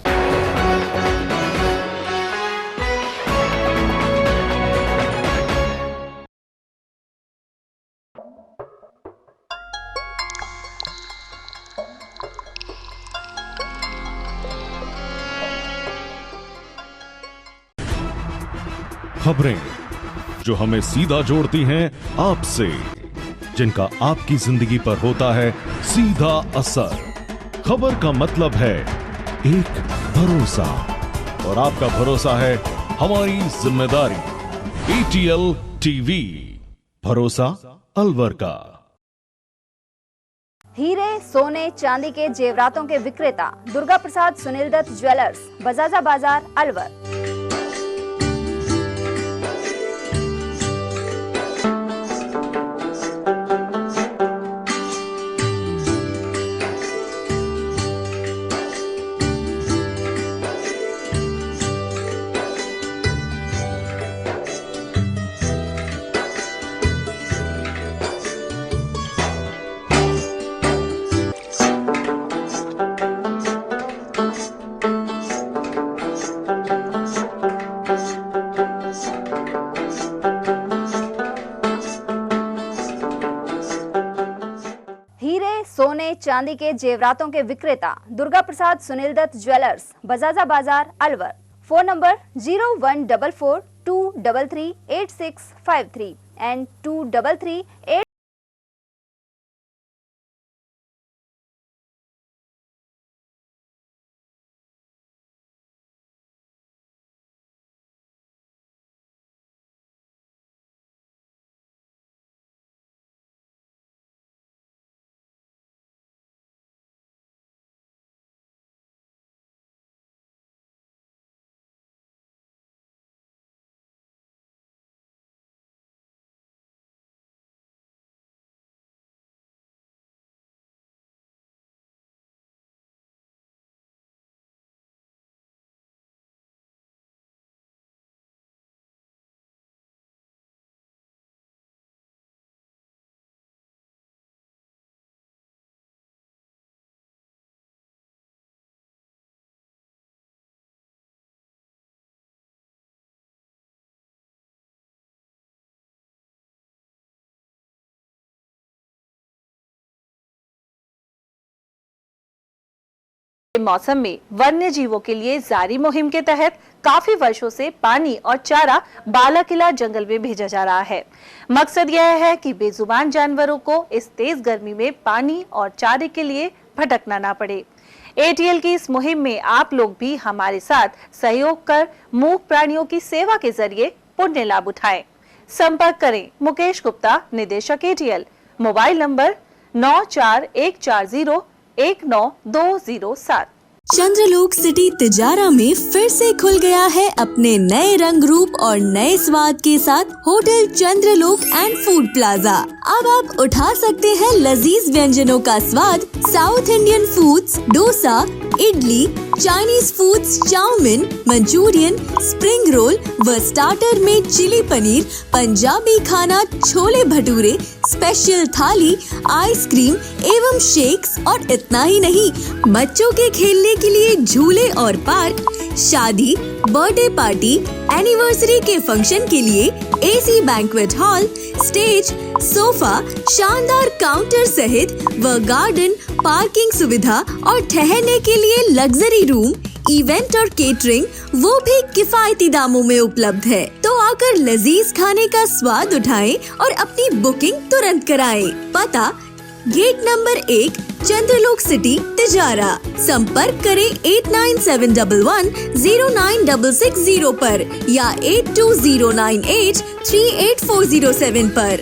खबरें जो हमें सीधा जोड़ती हैं आपसे, जिनका आपकी जिंदगी पर होता है सीधा असर। खबर का मतलब है एक भरोसा, और आपका भरोसा है हमारी जिम्मेदारी। ATL TV, भरोसा अलवर का। हीरे, सोने, चांदी के जेवरातों के विक्रेता दुर्गा प्रसाद सुनील दत्त ज्वेलर्स, बजाजा बाजार, अलवर। सोने चांदी के जेवरातों के विक्रेता Durga Prasad Sunil Dutt jewellers, Bajaja Bazaar, Alwar. Phone number 0144233853 and 2338के मौसम में वन्य जीवों के लिए जारी मुहिम के तहत काफी वर्षों से पानी और चारा बालाकिला जंगल में भेजा जा रहा है। मकसद यह है कि बेजुबान जानवरों को इस तेज गर्मी में पानी और चारे के लिए भटकना ना पड़े। ATL की इस मुहिम में आप लोग भी हमारे साथ सहयोग कर मूक प्राणियों की सेवा के जरिए पुण्य लाभ उठाएं। संपर्क करें मुकेश गुप्ता, निदेशक ATL, मोबाइल नंबर 9414019207। चंद्रलोक सिटी तिजारा में फिर से खुल गया है अपने नए रंग रूप और नए स्वाद के साथ hotel Chandralok and food plaza. अब आप उठा सकते हैं लजीज व्यंजनों का स्वाद। South Indian foods, dosa, idli, Chinese foods, chowmein, Manchurian, spring roll व स्टार्टर में चिली पनीर, पंजाबी खाना, छोले भटूरे, स्पेशल थाली, आइसक्रीम एवं शेक्स और इतना ही नहीं, बच्चों के खेलने के लिए झूले और पार्क, शादी, बर्थडे पार्टी, एनिवर्सरी के फंक्शन के लिए AC banquet hall, stage, sofa, शानदार काउंटर सहित व गार्डन, पार्किंग सुविधा और ठहरने के लिए लग्जरी रूम, इवेंट और केटरिंग वो भी किफायती दामों में उपलब्ध है। तो आकर लजीज खाने का स्वाद उठाएं और अपनी बुकिंग तुरंत कराएं। पता गेट नंबर 1, चंद्रलोक सिटी, तिजारा। संपर्क करें 8971109660 पर या 8209838407 पर।